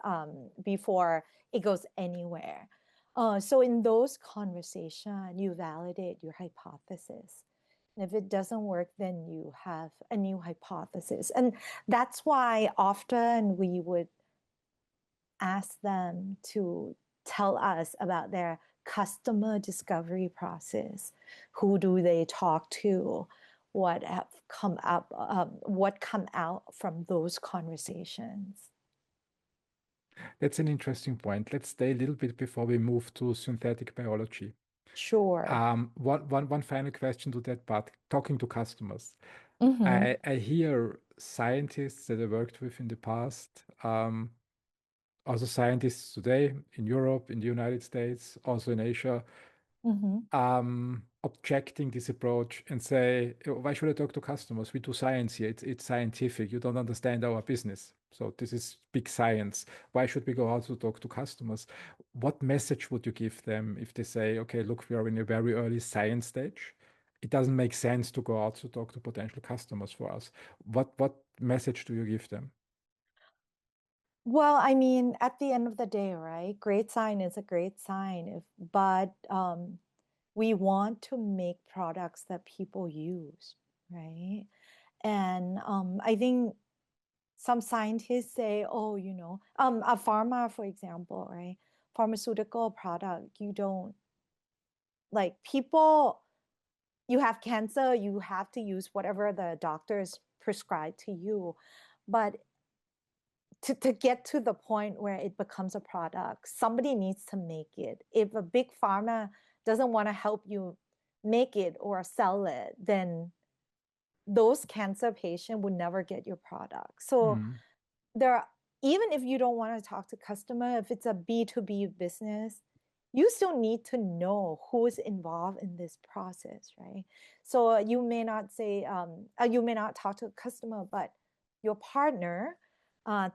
before it goes anywhere. So in those conversations, you validate your hypothesis. If it doesn't work, then you have a new hypothesis. And that's why often we would ask them to tell us about their customer discovery process. Who do they talk to? What have come up? What come out from those conversations? That's an interesting point. Let's stay a little bit before we move to synthetic biology. Sure. One final question to that part, talking to customers. Mm-hmm. I hear scientists that I worked with in the past, also scientists today in Europe, in the United States, also in Asia, Mm-hmm. objecting this approach and say, why should I talk to customers? We do science here. It's scientific. You don't understand our business. So this is big science. Why should we go out to talk to customers? What message would you give them if they say, okay, look, we are in a very early science stage. It doesn't make sense to go out to talk to potential customers for us. What message do you give them? Well, I mean, at the end of the day, right? Great sign is a great sign. But we want to make products that people use, right? And I think some scientists say, oh, a pharma, for example, right? Pharmaceutical product, you don't like people, you have cancer, you have to use whatever the doctors prescribe to you. But to get to the point where it becomes a product, somebody needs to make it. If a big pharma doesn't want to help you make it or sell it, then those cancer patients would never get your product. So Mm. there are, even if you don't want to talk to customer, if it's a B2B business, you still need to know who's involved in this process, right? So you may not say, you may not talk to a customer, but your partner,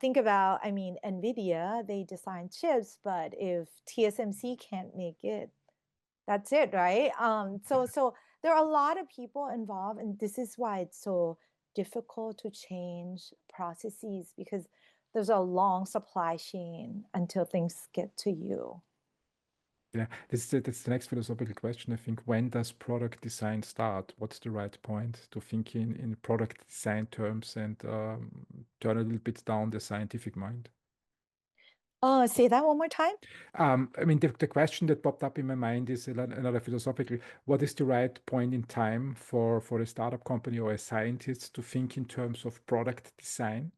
think about, I mean, NVIDIA, they design chips, but if TSMC can't make it, that's it, right? So there are a lot of people involved, and this is why it's so difficult to change processes, because there's a long supply chain until things get to you. Yeah, that's the next philosophical question. I think, when does product design start? What's the right point to think in product design terms and turn a little bit down the scientific mind? Say that one more time. I mean, the question that popped up in my mind is another philosophical. What is the right point in time for a startup company or a scientist to think in terms of product design?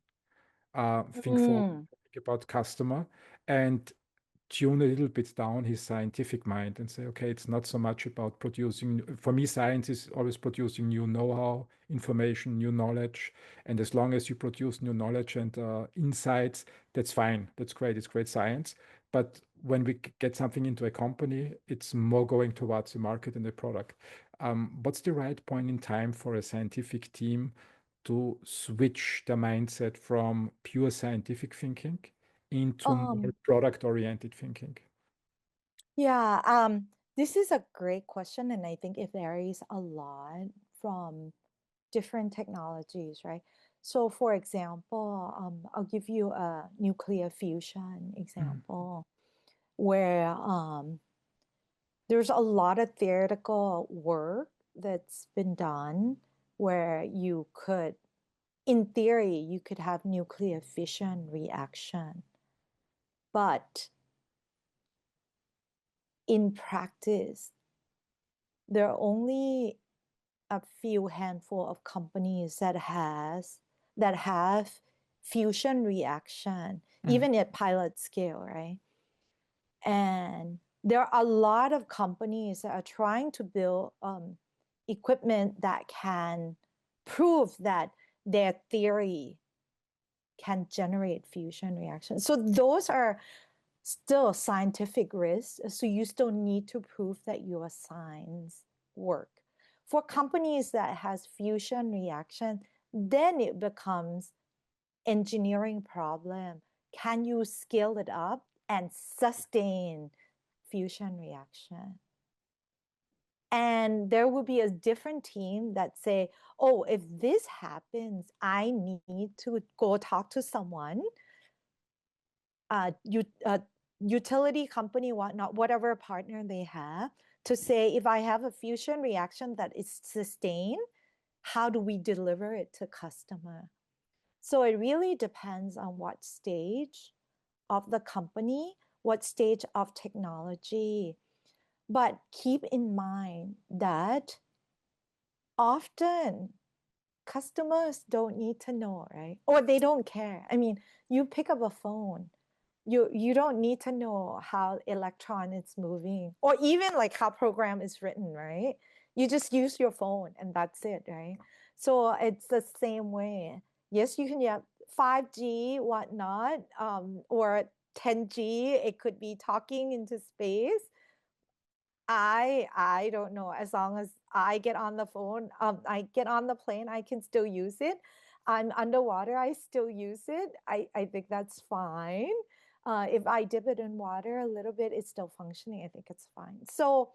Think forward, Mm. think about customer, and tune a little bit down his scientific mind and say, okay, it's not so much about producing. For me, science is always producing new know-how, information, new knowledge. And as long as you produce new knowledge and insights, that's fine. That's great. It's great science. But when we get something into a company, it's more going towards the market and the product. What's the right point in time for a scientific team to switch their mindset from pure scientific thinking into more Um, product-oriented thinking? yeah, this is a great question, and I think it varies a lot from different technologies, right? So for example, I'll give you a nuclear fusion Mm. example where there's a lot of theoretical work that's been done where you could, in theory, you could have nuclear fission reaction. But in practice, there are only a few handful of companies that have fusion reaction, Mm. even at pilot scale, right? And there are a lot of companies that are trying to build equipment that can prove that their theory can generate fusion reactions. So those are still scientific risks. So you still need to prove that your science work. For companies that has fusion reaction, then it becomes engineering problem. Can you scale it up and sustain fusion reaction? And there will be a different team that say, oh, if this happens, I need to go talk to someone, utility company, whatnot, whatever partner they have, to say, if I have a fusion reaction that is sustained, how do we deliver it to customer? So it really depends on what stage of the company, what stage of technology. But keep in mind that often customers don't need to know, right? Or they don't care. I mean, you pick up a phone, you don't need to know how electron is moving, or even like how program is written, right? You just use your phone and that's it, right? So it's the same way. Yes, you can have 5G, whatnot, or 10G. It could be talking into space. I don't know. As long as I get on the phone, I get on the plane, I can still use it. I'm underwater, I still use it. I think that's fine. If I dip it in water a little bit, it's still functioning. I think it's fine. So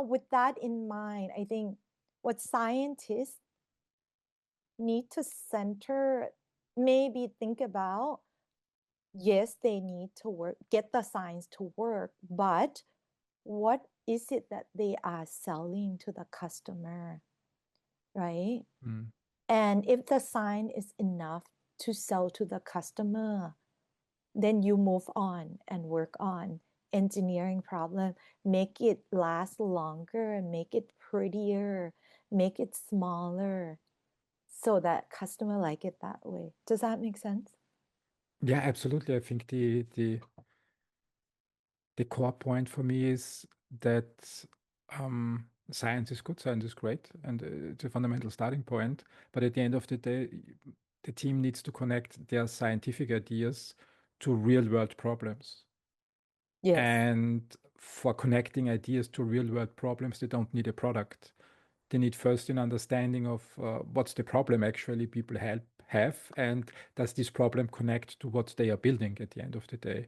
with that in mind, I think what scientists need to center, maybe think about, yes, they need to work, get the science to work, but what is it that they are selling to the customer, right? Mm. And if the sign is enough to sell to the customer, then you move on and work on engineering problem, make it last longer, make it prettier, make it smaller, so that customer like it that way. Does that make sense? Yeah, absolutely. I think the core point for me is that science is good, science is great, and it's a fundamental starting point. But at the end of the day, the team needs to connect their scientific ideas to real world problems. Yes. And for connecting ideas to real world problems, they don't need a product. They need first an understanding of what's the problem actually people have, and does this problem connect to what they are building at the end of the day.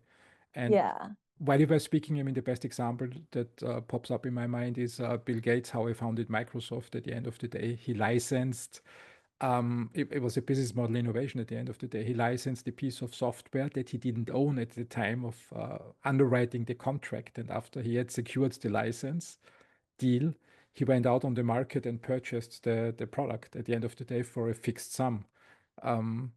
And Yeah. while you were speaking, I mean, the best example that pops up in my mind is Bill Gates, how he founded Microsoft at the end of the day. He licensed, it was a business model innovation at the end of the day. He licensed a piece of software that he didn't own at the time of underwriting the contract. And after he had secured the license deal, he went out on the market and purchased the product at the end of the day for a fixed sum. Um,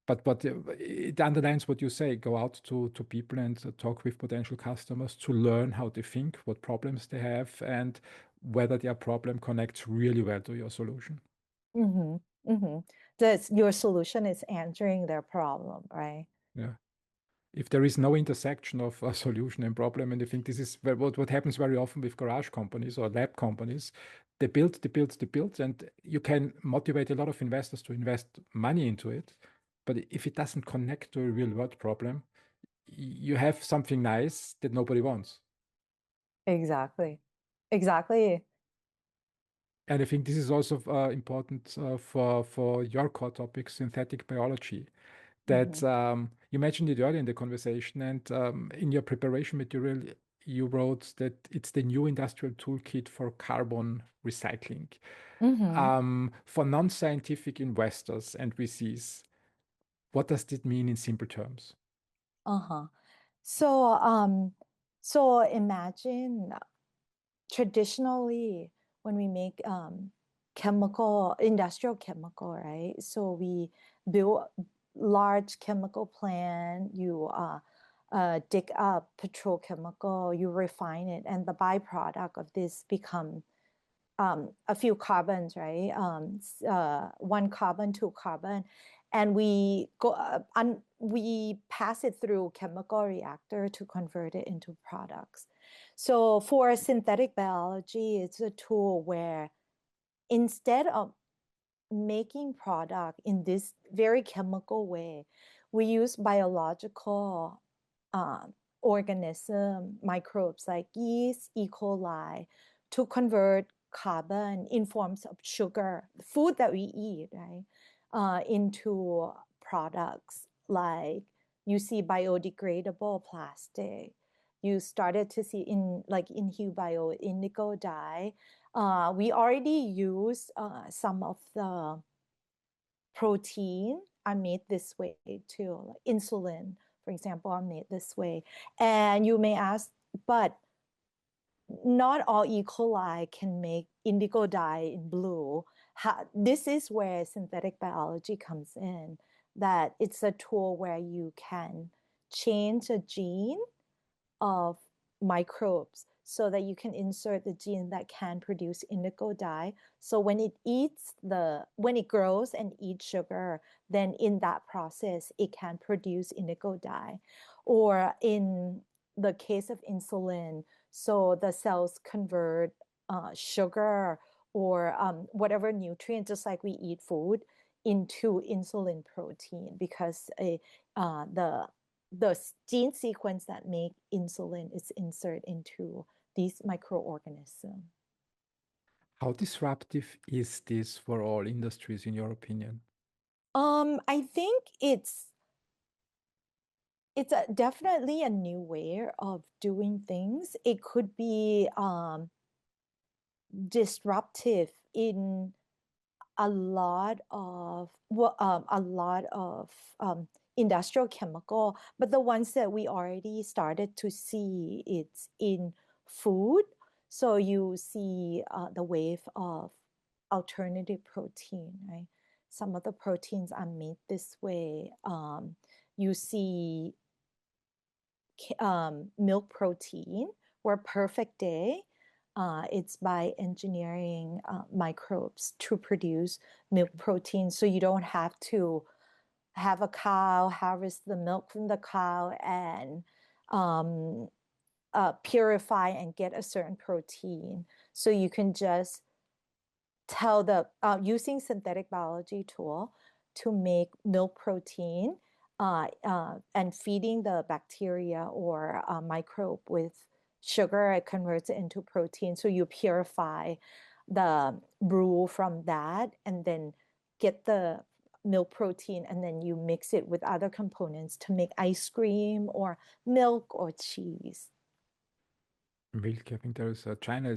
but it underlines what you say. Go out to people and talk with potential customers to learn how they think, what problems they have, and whether their problem connects really well to your solution. Mm-hmm. Mm-hmm. Your solution is answering their problem, right? Yeah. If there is no intersection of a solution and problem, and I think this is what happens very often with garage companies or lab companies, they build, and you can motivate a lot of investors to invest money into it. But if it doesn't connect to a real world problem, you have something nice that nobody wants. Exactly. Exactly. And I think this is also important for your core topic, synthetic biology. That Mm-hmm. you mentioned it earlier in the conversation, and in your preparation material, you wrote that it's the new industrial toolkit for carbon recycling. Mm-hmm. For non-scientific investors and VCs, what does this mean in simple terms? Uh-huh. So imagine traditionally when we make industrial chemical, right? So we build large chemical plant, you dig up petrochemical, you refine it, and the byproduct of this become a few carbons, right? One carbon, two carbon, and we pass it through chemical reactor to convert it into products. So for synthetic biology, it's a tool where instead of making product in this very chemical way, we use biological organism, microbes like yeast, E. coli, to convert carbon in forms of sugar, food that we eat, right, into products like you see biodegradable plastic. You started to see in Huue indigo dye. We already use some of the protein are made this way too, like insulin, for example, are made this way. And you may ask, but not all E. coli can make indigo dye in blue. This is where synthetic biology comes in, that it's a tool where you can change a gene of microbes so that you can insert the gene that can produce indigo dye. So when it grows and eats sugar, then in that process, it can produce indigo dye. Or in the case of insulin, so the cells convert sugar or whatever nutrient, just like we eat food, into insulin protein, because the gene sequence that make insulin is inserted into these microorganisms. How disruptive is this for all industries, in your opinion? I think it's definitely a new way of doing things. It could be disruptive in a lot of industrial chemical, but the ones that we already started to see, it's in food. So you see the wave of alternative protein, right? Some of the proteins are made this way. You see milk protein or perfect day. It's by engineering microbes to produce milk protein. So you don't have to have a cow, harvest the milk from the cow, and purify and get a certain protein. So you can just tell using synthetic biology tool to make milk protein and feeding the bacteria or microbe with sugar, it converts it into protein. So you purify the brew from that and then get the milk protein, and then you mix it with other components to make ice cream or milk or cheese. Milk, I think China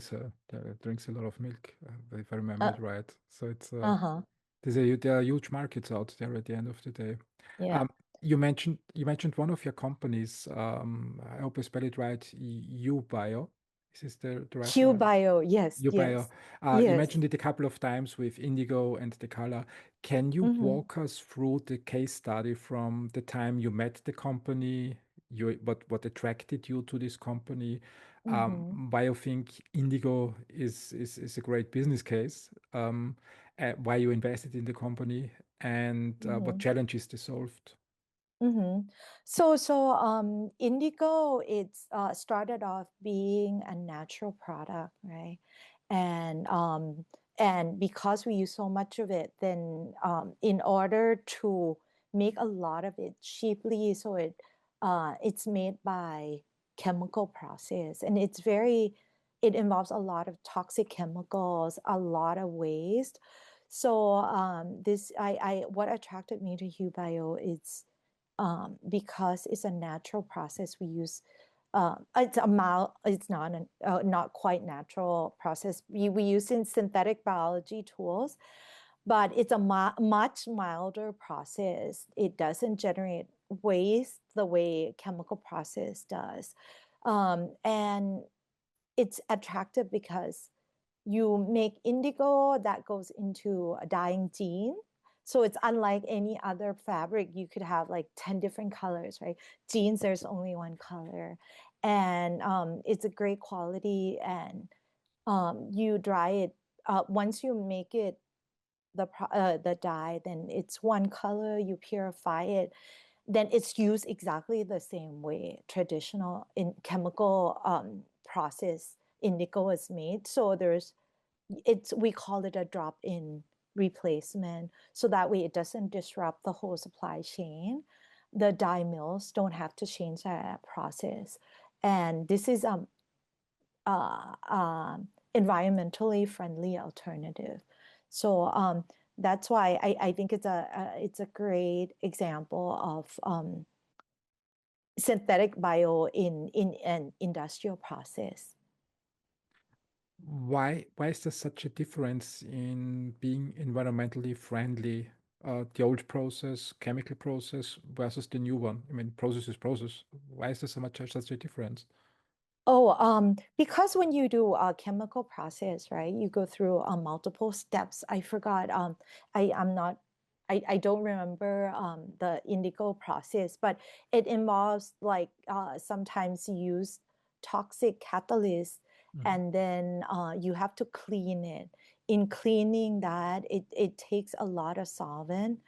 drinks a lot of milk, if I remember Uh, it right. So it's uh-huh. there are huge markets out there at the end of the day. Yeah. You mentioned one of your companies. I hope I spell it right. Ubio. Is this the right Huue one? Bio, yes, Ubio. yes, You yes. mentioned it a couple of times with Indigo and the color. Can you Mm-hmm. walk us through the case study from the time you met the company, what attracted you to this company, Mm-hmm. why you think Indigo is a great business case, why you invested in the company, and what Mm-hmm. challenges they solved? Mm-hmm. So Indigo, it's started off being a natural product, right? And because we use so much of it, then in order to make a lot of it cheaply, so it's made by chemical process, and it involves a lot of toxic chemicals, a lot of waste. So what attracted me to Hue Bio is because it's a natural process. We use it's not quite natural process. We use in synthetic biology tools, but it's a much milder process. It doesn't generate waste the way chemical process does, and it's attractive because you make indigo that goes into a dyeing gene. So it's unlike any other fabric. You could have like 10 different colors, right? Jeans, there's only one color. And it's a great quality. And you dry it. Once you make it the dye, then it's one color. You purify it, then it's used exactly the same way traditional in chemical process indigo is made. So we call it a drop-in replacement, so that way it doesn't disrupt the whole supply chain. The dye mills don't have to change that process, and this is uh, um, environmentally friendly alternative. So that's why I think it's a great example of synthetic bio in an industrial process. Why is there such a difference in being environmentally friendly, the old process, chemical process versus the new one? I mean, process is process. Why is there such a difference? Because when you do a chemical process, right, you go through multiple steps. I forgot. I'm not. I don't remember the Indigo process, but it involves like sometimes you use toxic catalyst, and then you have to clean it. In cleaning that, it takes a lot of solvent.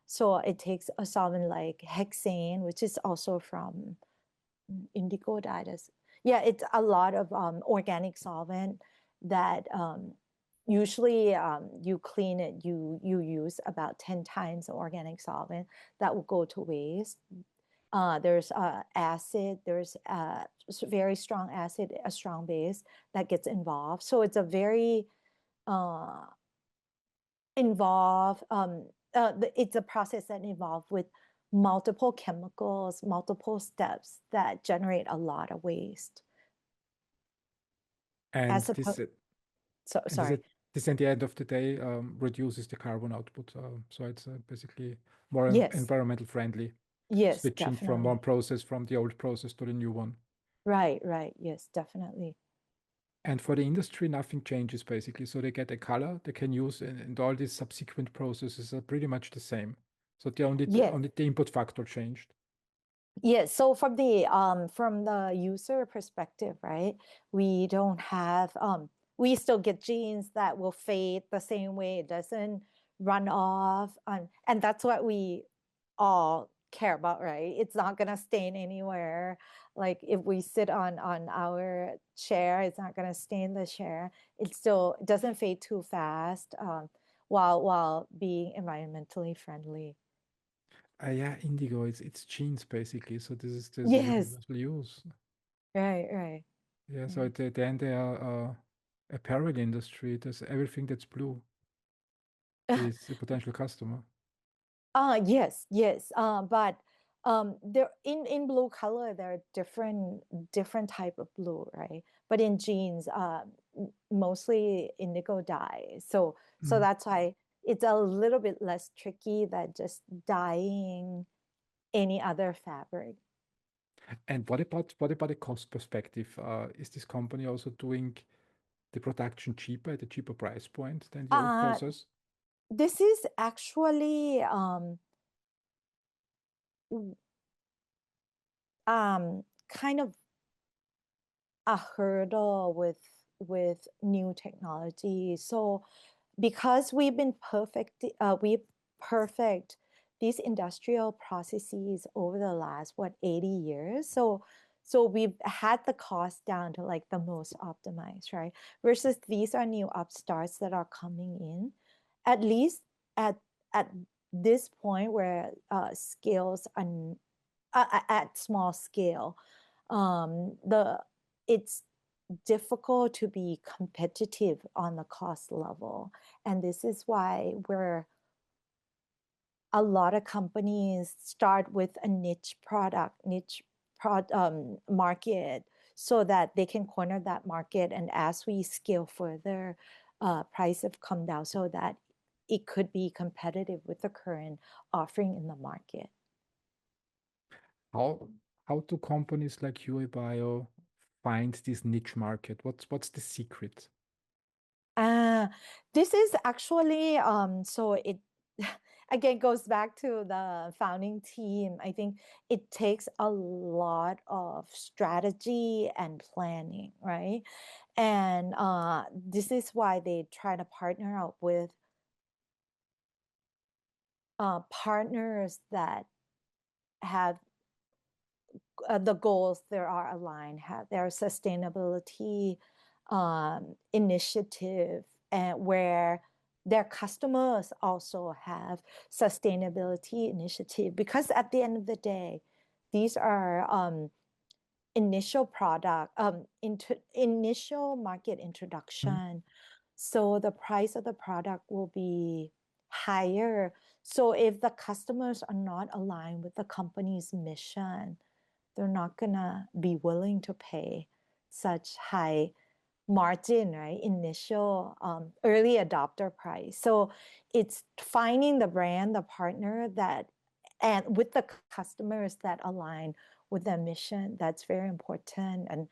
So it takes a solvent like hexane, which is also from indigo dye. Yeah, it's a lot of organic solvent that usually you clean it, you use about 10 times the organic solvent that will go to waste. There's acid, there's very strong acid, a strong base that gets involved. So it's a very involved, it's a process that involved with multiple chemicals, multiple steps that generate a lot of waste. And As opposed, so sorry. this at the end of the day reduces the carbon output. So it's basically more Yes, environmental friendly, yes, switching from one definitely. process, from the old process to the new one. Right, right. Yes, definitely. And for the industry, nothing changes basically. So they get a color they can use, and all these subsequent processes are pretty much the same. So Yes. only the input factor changed. Yes, so from the user perspective, right? We don't have we still get genes that will fade the same way. It doesn't run off, and that's what we all care about, right? It's not gonna stain anywhere. Like if we sit on our chair, it's not gonna stain the chair. It still doesn't fade too fast, while being environmentally friendly. Yeah, indigo, it's genes basically. So this is the Yes, universal use. right, right. Yeah, so Right. then there are apparel industry. There's everything that's blue is a potential customer. Yes, yes. But there in blue color there are different type of blue, right? But in jeans, mostly indigo dye. So Mm. that's why it's a little bit less tricky than just dyeing any other fabric. And what about the cost perspective? Is this company also doing the production cheaper at a cheaper price point than the old Uh, process? this is actually kind of a hurdle with new technology. So because we perfect these industrial processes over the last 80 years. So we've had the cost down to like the most optimized, right? Versus these are new upstarts that are coming in, at least at at this point where scales are at small scale, the it's difficult to be competitive on the cost level. And this is why where a lot of companies start with a niche market, so that they can corner that market. And as we scale further, price have come down so that it could be competitive with the current offering in the market. How how do companies like Huue Bio find this niche market? What's the secret? Uh, this is actually so it again goes back to the founding team. I think it takes a lot of strategy and planning, right? And this is why they try to partner up with partners that have the goals there are aligned, have their sustainability initiative, and where their customers also have sustainability initiative. Because at the end of the day, these are initial product, initial market Mm. introduction. So the price of the product will be higher. So if the customers are not aligned with the company's mission, they're not gonna be willing to pay such high margin, right? Initial early adopter price. So it's finding the brand, the partner that, and with the customers that align with their mission. That's very important. And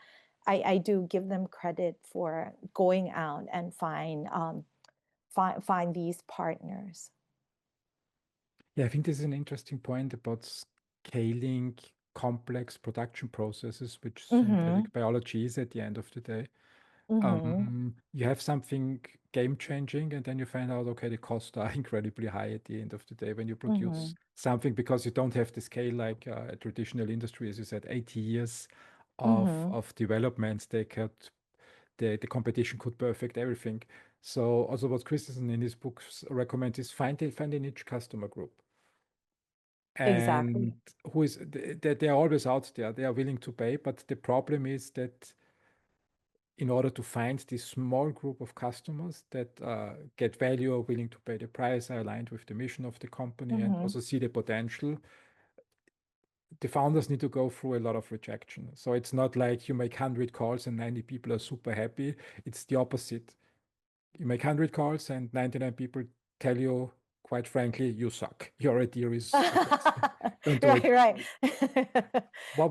I do give them credit for going out and find these partners. Yeah, I think this is an interesting point about scaling complex production processes, which Mm-hmm. synthetic biology is at the end of the day. Mm-hmm. You have something game changing, and then you find out, okay, the costs are incredibly high at the end of the day when you Mm-hmm. produce something because you don't have the scale like a traditional industry, as you said, 80 years Mm-hmm. of developments. The competition could perfect everything. So also what Christensen in his books recommends is find a niche customer group. Exactly. And who is they're always out there. They are willing to pay, but the problem is that in order to find this small group of customers that get value, are willing to pay the price, are aligned with the mission of the company, and Mm-hmm. also see the potential, the founders need to go through a lot of rejection. So it's not like you make 100 calls and 90 people are super happy. It's the opposite. You make 100 calls and 99 people tell you, quite frankly, you suck. Your idea is useless. Don't do Right, it. right.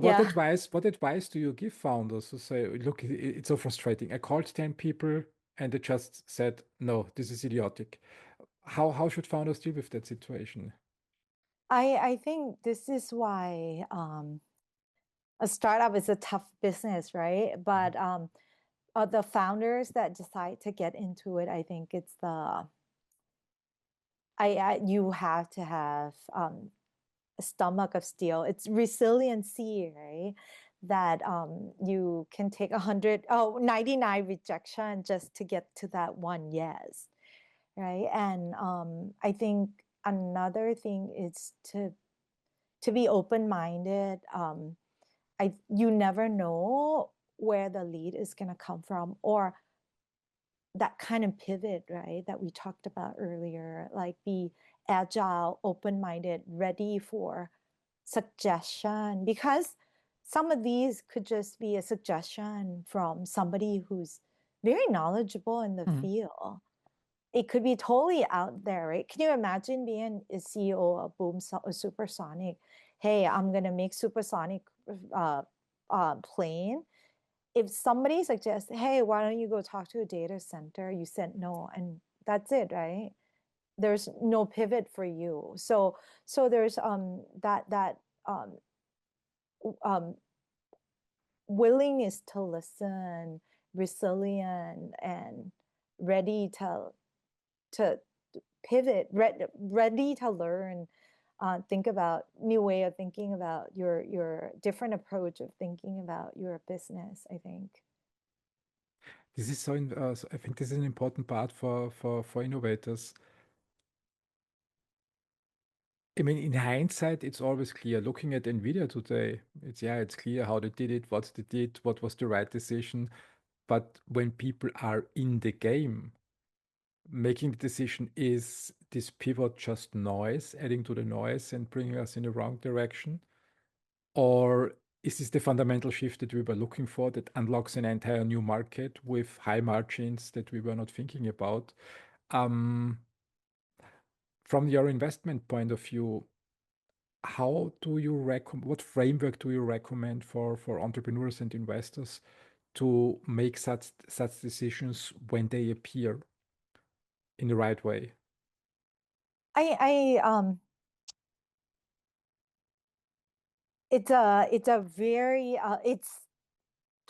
Yeah. What advice do you give founders who say, look, it's so frustrating. I called 10 people and they just said, no, this is idiotic. How should founders deal with that situation? I think this is why a startup is a tough business, right? But the founders that decide to get into it, I think it's you have to have a stomach of steel. It's resiliency, right? That you can take 99 rejection just to get to that one yes, right? And I think another thing is to be open-minded. You never know where the lead is going to come from, or that kind of pivot, right, that we talked about earlier. Like, be agile, open-minded, ready for suggestion, because some of these could just be a suggestion from somebody who's very knowledgeable in the Mhm. field. It could be totally out there, right? Can you imagine being a CEO of Supersonic? Hey, I'm gonna make Supersonic plane. If somebody suggests, hey, why don't you go talk to a data center? You said no, and that's it, right? There's no pivot for you. So there's that um, willingness to listen, resilient, and ready to pivot, ready to learn, think about new way of thinking about your different approach of thinking about your business, I think. This is I think this is an important part for innovators. I mean, in hindsight, it's always clear. Looking at Nvidia today, it's clear how they did it, what they did, what was the right decision. But when people are in the game, making the decision, is this pivot just noise, adding to the noise and bringing us in the wrong direction? Or is this the fundamental shift that we were looking for that unlocks an entire new market with high margins that we were not thinking about? Um, from your investment point of view, how do you recommend, what framework do you recommend for entrepreneurs and investors to make such decisions when they appear in the right way? I it's a very it's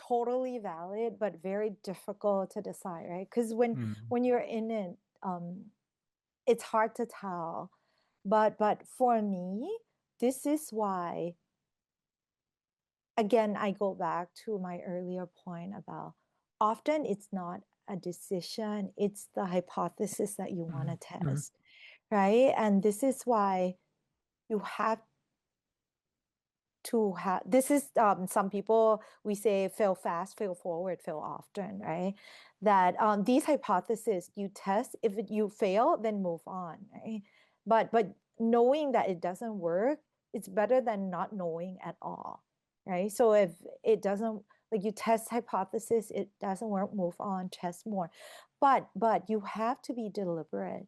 totally valid but very difficult to decide, right? Because Mm. when you're in it, it's hard to tell. But for me, this is why, again, I go back to my earlier point about, often it's not a decision, it's the hypothesis that you want Mhm. to Mhm. test, right? And this is why you have to have, this is some people, we say fail fast, fail forward, fail often, right? That these hypotheses you test, if you fail, then move on, right? But knowing that it doesn't work, it's better than not knowing at all, right? So if it doesn't, like, you test hypothesis, it doesn't work, move on, test more. But you have to be deliberate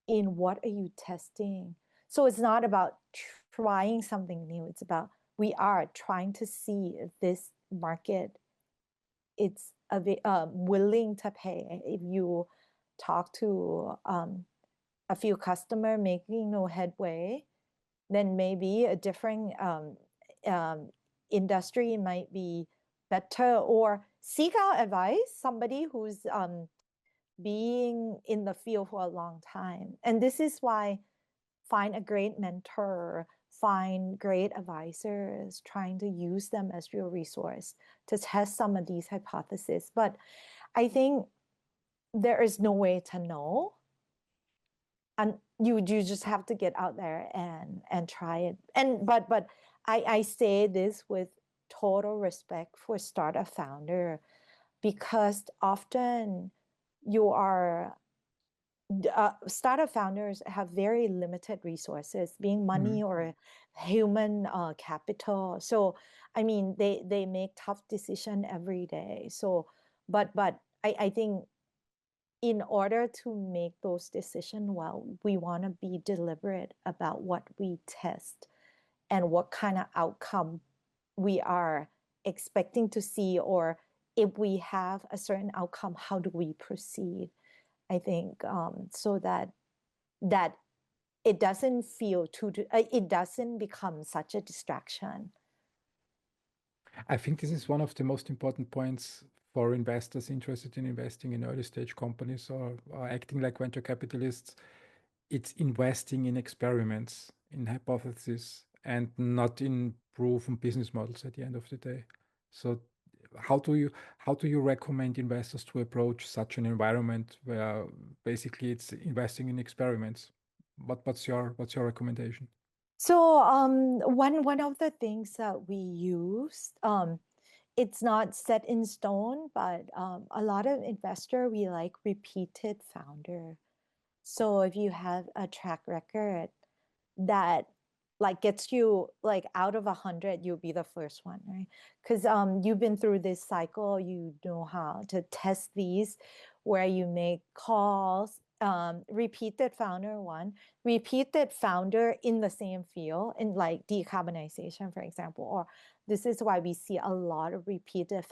in what are you testing. So it's not about trying something new, it's about, we are trying to see if this market it's willing to pay. If you talk to a few customer making no headway, then maybe a different industry might be better, or seek out advice, somebody who's being in the field for a long time. And this is why find a great mentor, find great advisors, trying to use them as your resource to test some of these hypotheses. But I think there is no way to know. And you just have to get out there and try it. And but I say this with total respect for startup founder, because often you are startup founders have very limited resources, being money or human capital. So I mean, they make tough decision every day. So but I think in order to make those decisions well, we want to be deliberate about what we test and what kind of outcome we are expecting to see, or if we have a certain outcome, how do we proceed? I think so that it doesn't feel it doesn't become such a distraction. I think this is one of the most important points for investors interested in investing in early stage companies or acting like venture capitalists. It's investing in experiments, in hypotheses, and not in proven business models at the end of the day. So how do you recommend investors to approach such an environment where basically it's investing in experiments? What's your recommendation? So one of the things that we use, it's not set in stone, but a lot of investor, we like repeated founder. So if you have a track record that like gets you like out of 100, you'll be the first one, right? Because you've been through this cycle, you know how to test these, where you make calls. Repeated founder one, repeated founder in the same field, in like decarbonization, for example, or this is why we see a lot of repeated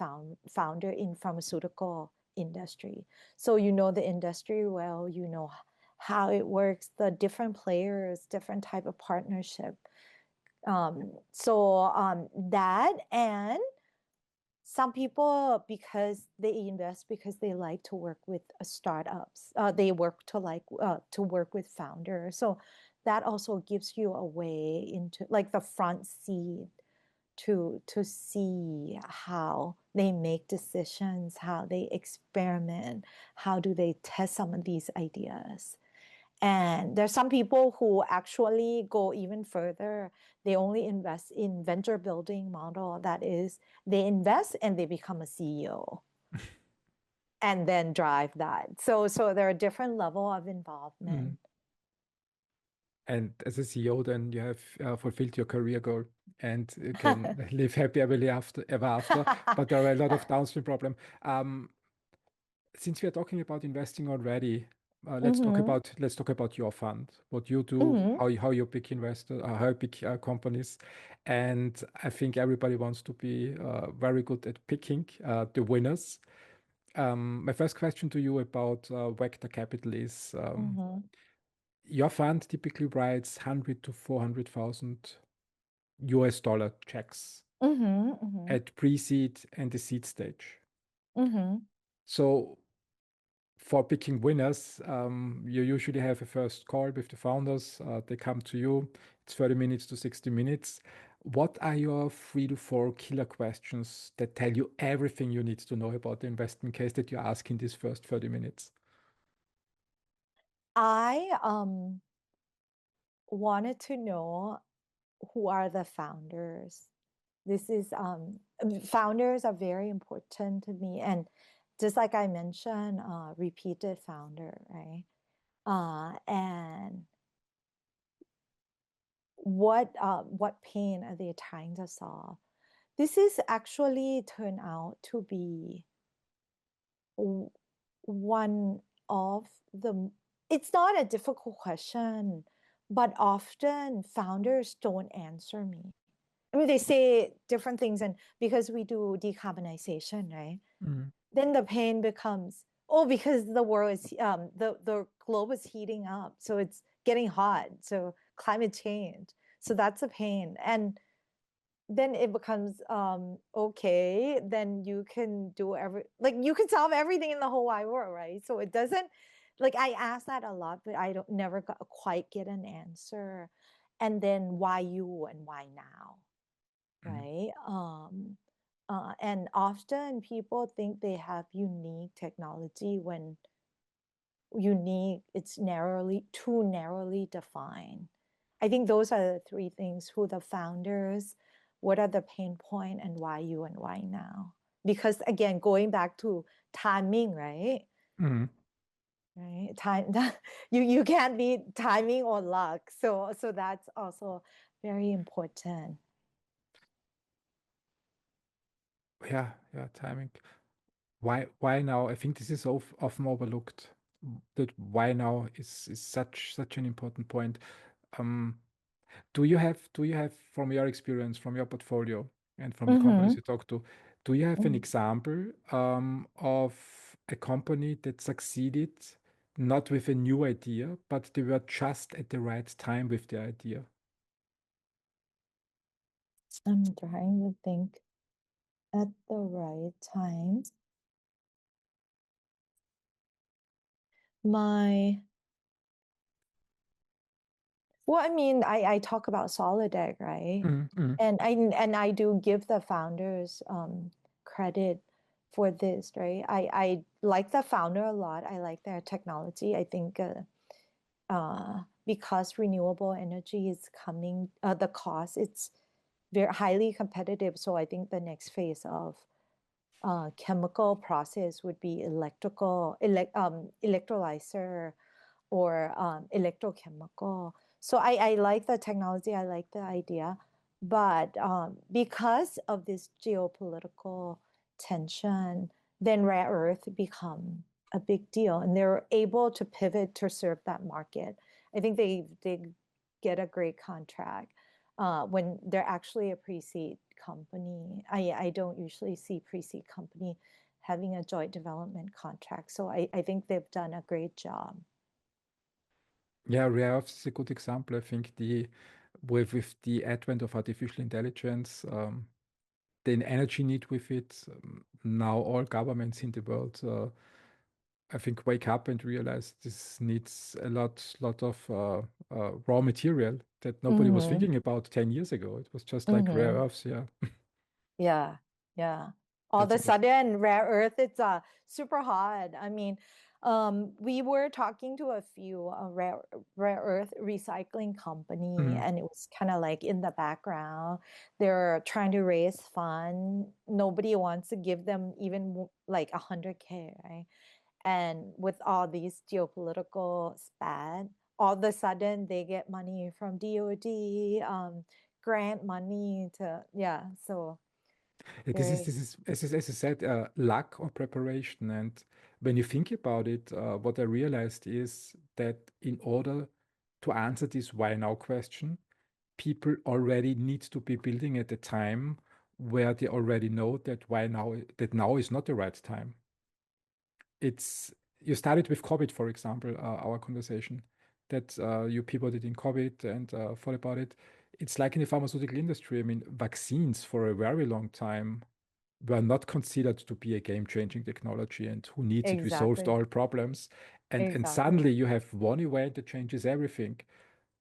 founder in pharmaceutical industry. So you know the industry well, you know how it works, the different players, different type of partnership. That, and some people, because they invest because they like to work with startups, they work to work with founders. So that also gives you a way into like the front seat to see how they make decisions, how they experiment, how do they test some of these ideas. And there's some people who actually go even further. They only invest in venture building model. That is, they invest and they become a CEO and then drive that. So there are different level of involvement. And as a CEO, then you have fulfilled your career goal and you can live happy ever after. But there are a lot of downstream problems. Since we are talking about investing already, let's talk about your fund, what you do, how you pick investors, how you pick companies, and I think everybody wants to be very good at picking the winners. My first question to you about Vector Capital is your fund typically writes 100 to 400,000 US dollar checks at pre-seed and the seed stage. So for picking winners, you usually have a first call with the founders. They come to you. It's 30 minutes to 60 minutes. What are your 3 to 4 killer questions that tell you everything you need to know about the investment case that you ask in these first 30 minutes? I wanted to know who are the founders. This is founders are very important to me, and just like I mentioned, repeated founder, right? And what pain are they trying to solve? This is actually turned out to be one of the, it's not a difficult question, but often founders don't answer me. I mean, they say different things, and because we do decarbonization, right? Then the pain becomes, oh, because the world is the globe is heating up, so it's getting hot, so climate change, so that's a pain. And then it becomes okay, then you can do you can solve everything in the whole wide world, right? So it doesn't, like, I ask that a lot, but I don't never quite get an answer. And then why you and why now, right? And often people think they have unique technology when unique, it's too narrowly defined. I think those are the three things: who the founders, what are the pain point, and why you and why now. Because again, going back to timing, right? Right, time. You can't be timing or luck. So that's also very important. Yeah, timing. Why now? I think this is often overlooked. That why now is such an important point. Um, do you have from your experience, from your portfolio, and from the companies you talk to, do you have an example of a company that succeeded not with a new idea, but they were just at the right time with the idea? I'm trying to think at the right time. Well, I mean, I talk about Solidec, right? And I do give the founders credit for this, right? I like the founder a lot. I like their technology. I think because renewable energy is coming, the cost, it's very highly competitive. So I think the next phase of chemical process would be electrolyzer or electrochemical. So I like the technology, I like the idea, but because of this geopolitical tension, then rare earth become a big deal, and they're able to pivot to serve that market. I think they get a great contract when they're actually a pre-seed company. I don't usually see pre-seed company having a joint development contract. So I think they've done a great job. Yeah, rare earths is a good example. I think with the advent of artificial intelligence, the energy need with it, now all governments in the world, I think, wake up and realize this needs a lot of raw material that nobody was thinking about 10 years ago. It was just like rare earths. Yeah, Yeah, yeah. All of that's a a good. sudden, rare earth, it's super hot. I mean, we were talking to a few rare earth recycling company, and it was kind of like in the background. They're trying to raise fund. Nobody wants to give them even like 100K, right? And with all these geopolitical spat, all of a sudden they get money from DOD, grant money to, yeah. So Yeah, very, as I said, luck or preparation. And when you think about it, what I realized is that in order to answer this why now question, people already need to be building at a time where they already know that now is not the right time. It's You started with COVID, for example, our conversation, that you pivoted in COVID and thought about it. It's like in the pharmaceutical industry. I mean, vaccines for a very long time were not considered to be a game-changing technology, and who needs it? We solved exactly, all problems. And exactly, suddenly you have one event that changes everything.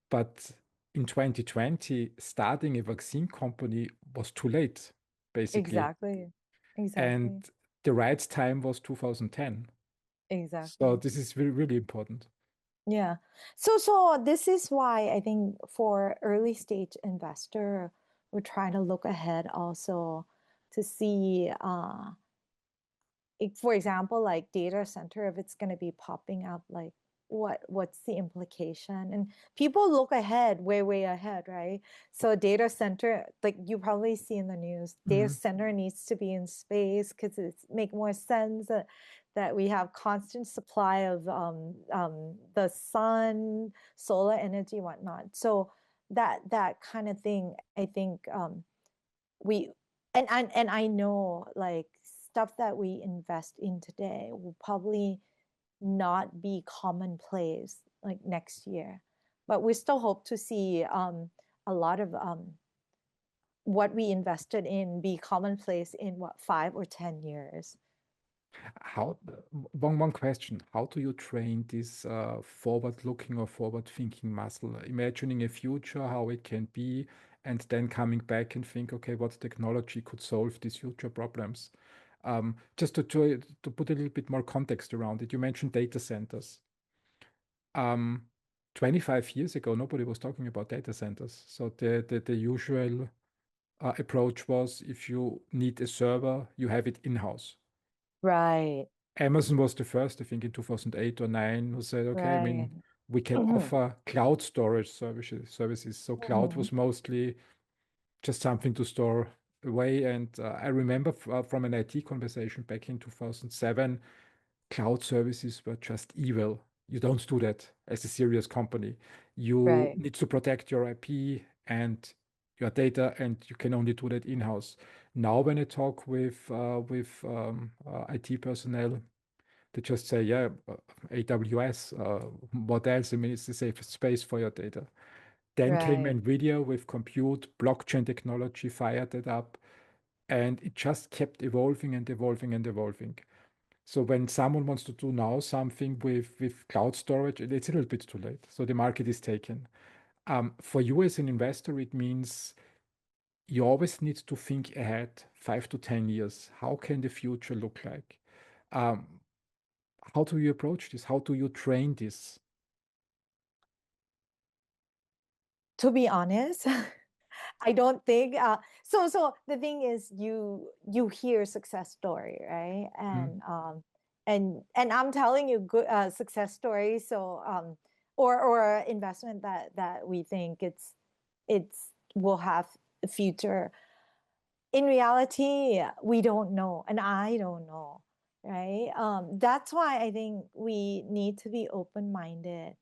But in 2020, starting a vaccine company was too late, basically. exactly, And exactly, the right time was 2010. So exactly. this is really, really important. Yeah. So this is why I think for early stage investor, we're trying to look ahead also to see for example, like data center, if it's going to be popping up, like what's the implication? And people look ahead, way ahead, right? So data center, like you probably see in the news, data center needs to be in space because it make more sense that we have constant supply of the sun, solar energy, whatnot. So that kind of thing, I think we and I know like stuff that we invest in today will probably not be commonplace like next year, but we still hope to see a lot of what we invested in be commonplace in what 5 or 10 years. How, one question, how do you train this forward-looking or forward-thinking muscle? Imagining a future, how it can be, and then coming back and think, okay, what technology could solve these future problems? Just to put a little bit more context around it, you mentioned data centers. 25 years ago, nobody was talking about data centers. So the usual approach was, if you need a server, you have it in-house. Right, Amazon was the first, I think, in 2008 or 9, who said, okay, I right. mean, we can offer cloud storage services. So cloud was mostly just something to store away. And I remember from an IT conversation back in 2007, cloud services were just evil. You don't do that as a serious company. You Right, need to protect your IP and your data, and you can only do that in-house. Now, when I talk with IT personnel, they just say, yeah, AWS, what else? I mean, it's the safest space for your data. Then came right. NVIDIA with compute, blockchain technology, fired it up, and it just kept evolving and evolving and evolving. So when someone wants to do now something with cloud storage, it's a little bit too late. So the market is taken. For you as an investor, it means you always need to think ahead 5 to 10 years. How can the future look like? Um, how do you approach this? How do you train this? To be honest, I don't think so the thing is you hear success story, right? Mm, And I'm telling you good success stories, so or investment that we think it's will have a future. In reality, we don't know, and I don't know, right? That's why I think we need to be open-minded.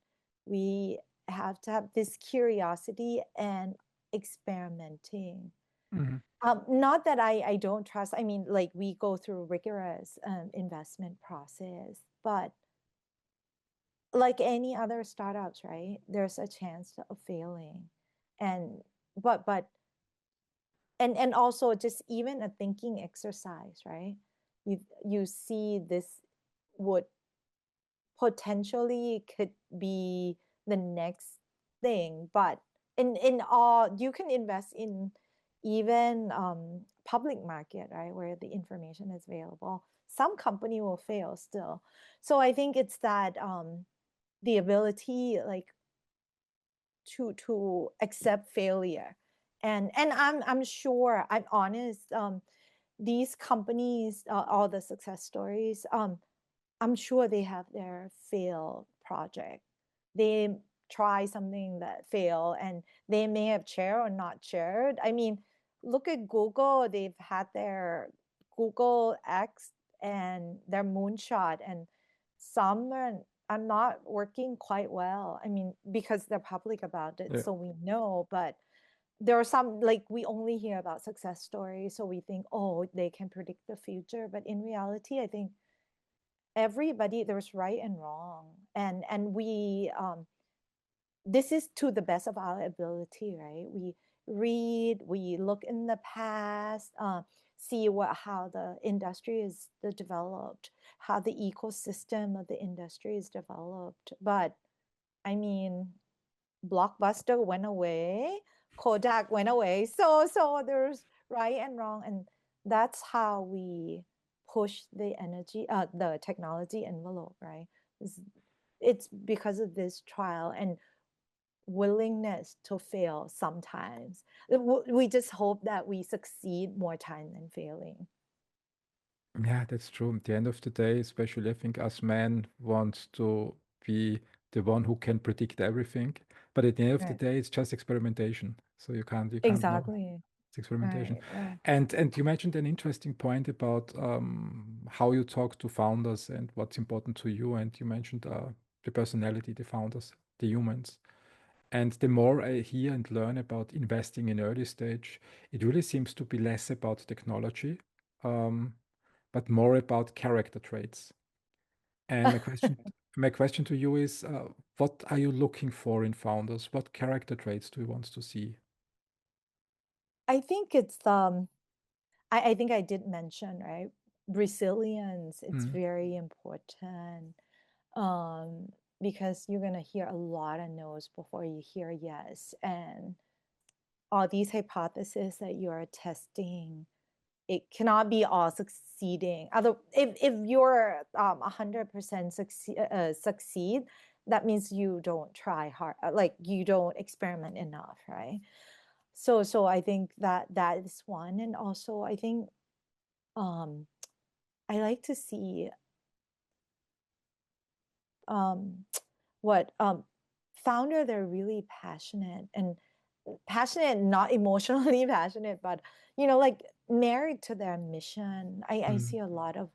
We have to have this curiosity and experimenting. mhm, Not that I don't trust. I mean, like we go through rigorous investment process, but like any other startups, right? There's a chance of failing, and but and also just even a thinking exercise, right? You see this would potentially could be the next thing, but in all you can invest in even public market, right, where the information is available. Some company will fail still. So I think it's that the ability like to accept failure. And I'm sure, I'm honest, these companies, all the success stories, I'm sure they have their failed project. They try something that fail, and they may have shared or not shared. I mean, look at Google. They've had their Google X and their moonshot, and some are not working quite well. I mean, because they're public about it, yeah. so we know. But there are some, like we only hear about success stories, so we think, oh, they can predict the future. But in reality, I think everybody, there's right and wrong, and we this is to the best of our ability, right? We read, we look in the past, see how the industry is developed, how the ecosystem of the industry is developed. But I mean, Blockbuster went away, Kodak went away. So there's right and wrong, and that's how we push the technology envelope, right? It's because of this trial and willingness to fail sometimes. We just hope that we succeed more time than failing. Yeah, that's true. At the end of the day, especially I think us men want to be the one who can predict everything. But at the end of the Right. day, it's just experimentation. So you can't know. Exactly. It's experimentation. Right. Right. And you mentioned an interesting point about how you talk to founders and what's important to you. And you mentioned the personality, the founders, the humans. And the more I hear and learn about investing in early stage, it really seems to be less about technology, um, but more about character traits. And my question to you is, what are you looking for in founders? What character traits do you want to see? I think it's I think I did mention, right? Resilience, it's Mm, very important. Um, because you're gonna hear a lot of no's before you hear yes. And all these hypotheses that you are testing, it cannot be all succeeding. Other, if you're 100% succeed, that means you don't try hard, like you don't experiment enough, right? So I think that that is one. And also I think um, I like to see what founder, they're really passionate, and passionate, not emotionally passionate, but like married to their mission. I mm. see a lot of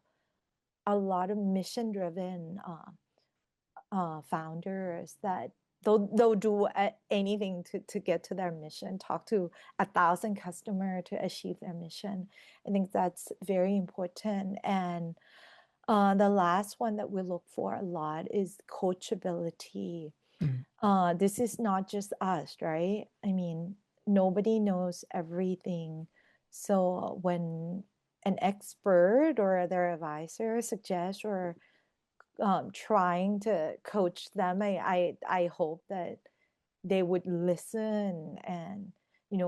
mission driven founders that they'll do anything to get to their mission, talk to 1,000 customer to achieve their mission. I think that's very important. And the last one that we look for a lot is coachability. Mm. This is not just us, right? I mean, nobody knows everything. So when an expert or their advisor suggests or trying to coach them, I hope that they would listen and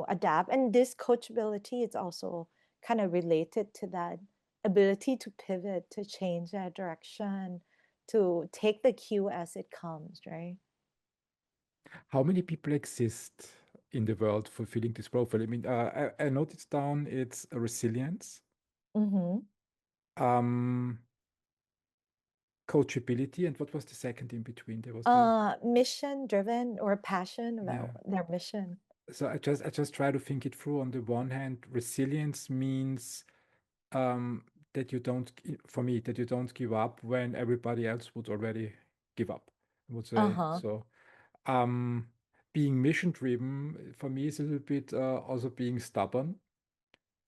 adapt. And this coachability is also kind of related to that ability to pivot, to change that direction, to take the cue as it comes, right? How many people exist in the world fulfilling this profile? I mean, I noticed down it's a resilience, Mm-hmm. um, coachability, and what was the second in between? There was the Mission driven or passion yeah. about their mission. So I just try to think it through. On the one hand, resilience means um, that you don't, for me, that you don't give up when everybody else would already give up. I would say Uh-huh. so. Um, Being mission driven for me is a little bit also being stubborn.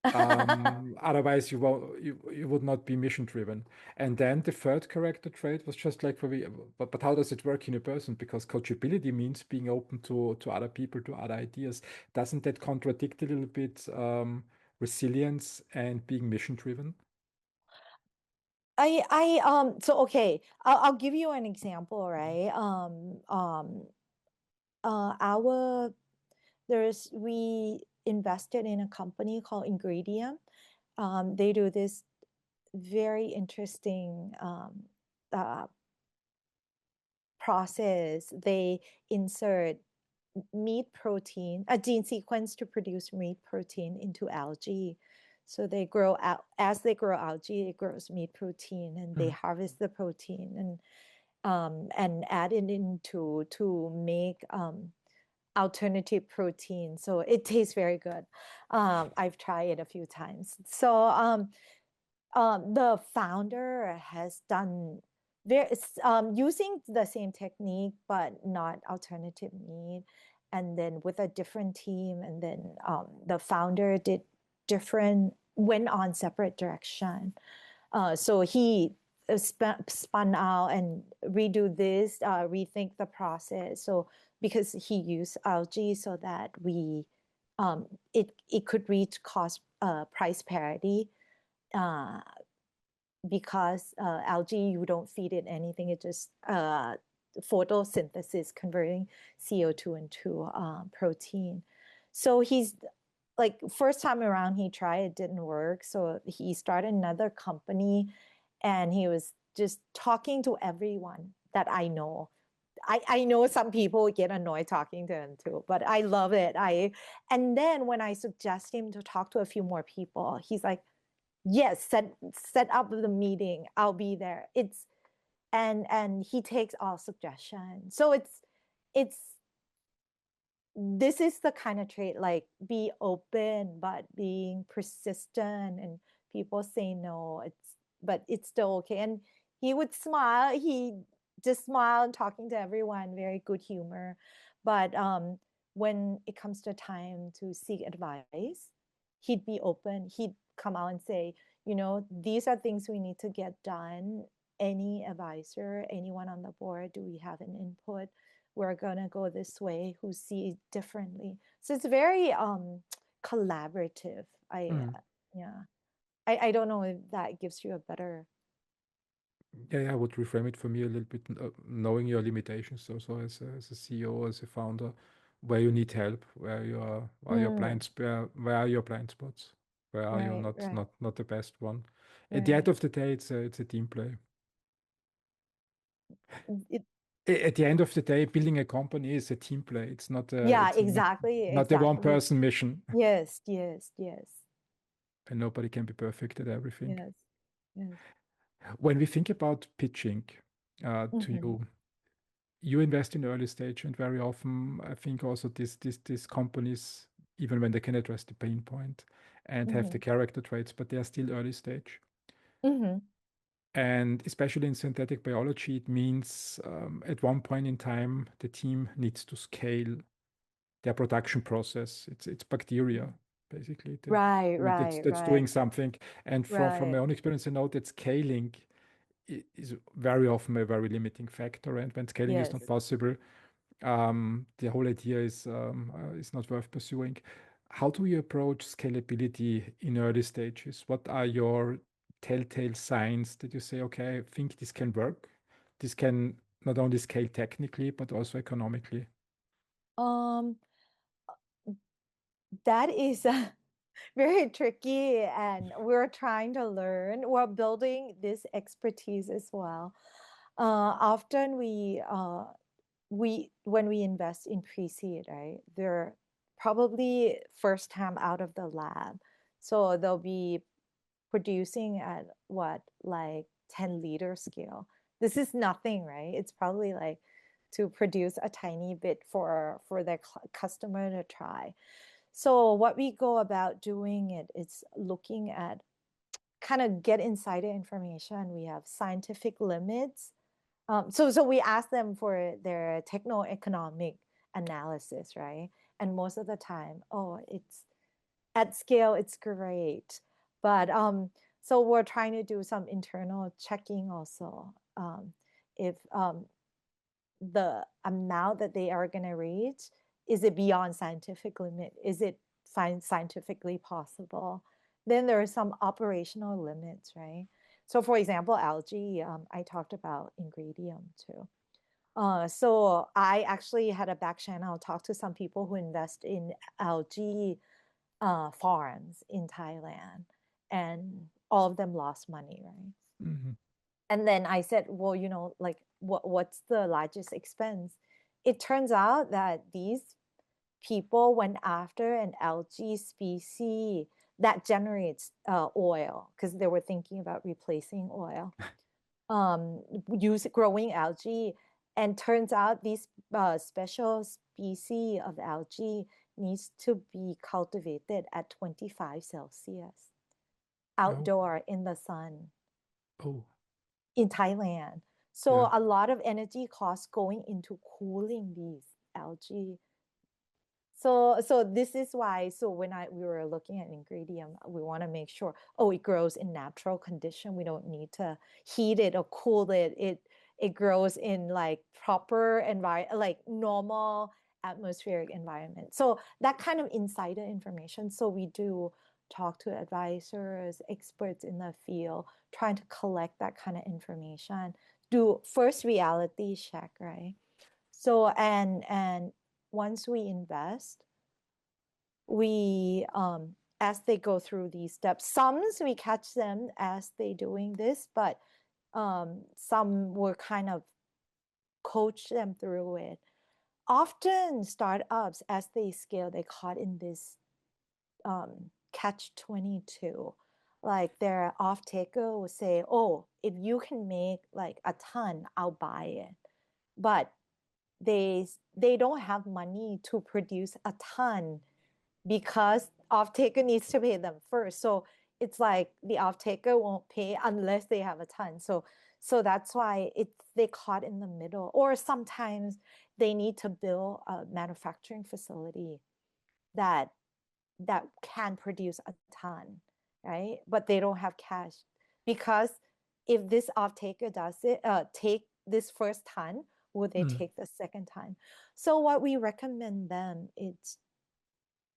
Otherwise, you would not be mission driven. And then the third character trait was just like for me, but how does it work in a person? Because coachability means being open to other people, to other ideas. Doesn't that contradict a little bit resilience and being mission driven? So okay, I'll give you an example, right? Our there's we invested in a company called Ingredient. They do this very interesting uh, process. They insert meat protein, a gene sequence to produce meat protein into algae. So they grow out, as they grow algae, it grows meat protein, and they Mm. harvest the protein and add it into to make alternative protein. So it tastes very good. I've tried it a few times. So the founder has done using the same technique but not alternative meat, and then with a different team, and then the founder did different, went on separate direction. So he spun out and redo this, rethink the process. So because he used algae so that it could reach cost price parity, uh, because algae, you don't feed it anything, it just photosynthesis, converting CO2 into protein. So he's like, first time around he tried, it didn't work, so he started another company, and he was just talking to everyone that I know. I know some people get annoyed talking to him too, but I love it. And then when I suggest him to talk to a few more people, he's like, yes, set up the meeting, I'll be there. It's and he takes all suggestions. So it's this is the kind of trait, like be open but being persistent, and people say no, but it's still okay. And he would smile, he just smiled talking to everyone, very good humor. But when it comes to time to seek advice, he'd be open. He'd come out and say, these are things we need to get done. Any advisor, anyone on the board, do we have an input? We're going to go this way, who see it differently. So it's very collaborative. Yeah. I don't know if that gives you a better. Yeah, I would reframe it for me a little bit, knowing your limitations. So as a CEO, as a founder, where you need help, where your where are your blind spots, where are you Right, right, not the best one. At the end right. of the day, it's a team play. It, At the end of the day, building a company is a team play. It's yeah, exactly, not a one exactly. person mission, Yes, yes, yes, and nobody can be perfect at everything. yes, yes. When we think about pitching to Mm-hmm, you, you invest in early stage, and very often I think also these companies, even when they can address the pain point and have mm-hmm, the character traits, but they are still early stage. mm-hmm. And especially in synthetic biology, it means at one point in time the team needs to scale their production process. It's bacteria basically. Right, right, That's right, doing something. And from my right. own experience, I know that scaling is very often a very limiting factor. And when scaling is not Yes. possible, the whole idea is not worth pursuing. How do you approach scalability in early stages? What are your telltale signs that you say, okay, I think this can work? This can not only scale technically, but also economically. Um, that is very tricky, and we're trying to learn. We're building this expertise as well. Often when we invest in pre-seed, right, they're probably first time out of the lab. So they'll be producing at what, like 10-liter scale. This is nothing, right? It's probably like to produce a tiny bit for their customer to try. So what we go about doing it is looking at kind of get insider information. We have scientific limits. So we ask them for their techno-economic analysis, right? And most of the time, oh, it's at scale, it's great. But so we're trying to do some internal checking also. If the amount that they are going to reach, is it beyond scientific limit? Is it scientifically possible? Then there are some operational limits, right? So for example, algae, I talked about ingredient too. So I actually had a back channel talk to some people who invest in algae farms in Thailand, and all of them lost money, right? Mhm. And then I said, well, like what's the largest expense? It turns out that these people went after an algae species that generates oil, because they were thinking about replacing oil, use growing algae. And turns out these special species of algae needs to be cultivated at 25 Celsius No. outdoor in the sun Oh, in Thailand. So yeah. a lot of energy costs going into cooling these algae. So this is why, so when we were looking at ingredient, we want to make sure, oh, it grows in natural condition. We don't need to heat it or cool it. It grows in like proper environment, like normal atmospheric environment. So that kind of insider information. So we do talk to advisors, experts in the field, trying to collect that kind of information. Do first reality check, right? So and once we invest, we as they go through these steps, some we catch them as they doing this, but some will kind of coach them through it. Often startups, as they scale, they caught in this catch 22. Like their off taker will say, oh, if you can make like a ton, I'll buy it. But they don't have money to produce a ton because off-taker needs to pay them first. So it's like the off-taker won't pay unless they have a ton. So So that's why they caught in the middle. Or sometimes they need to build a manufacturing facility that can produce a ton, right? But they don't have cash, because if this off-taker does it, take this first ton, will they take the second ton? So what we recommend them is,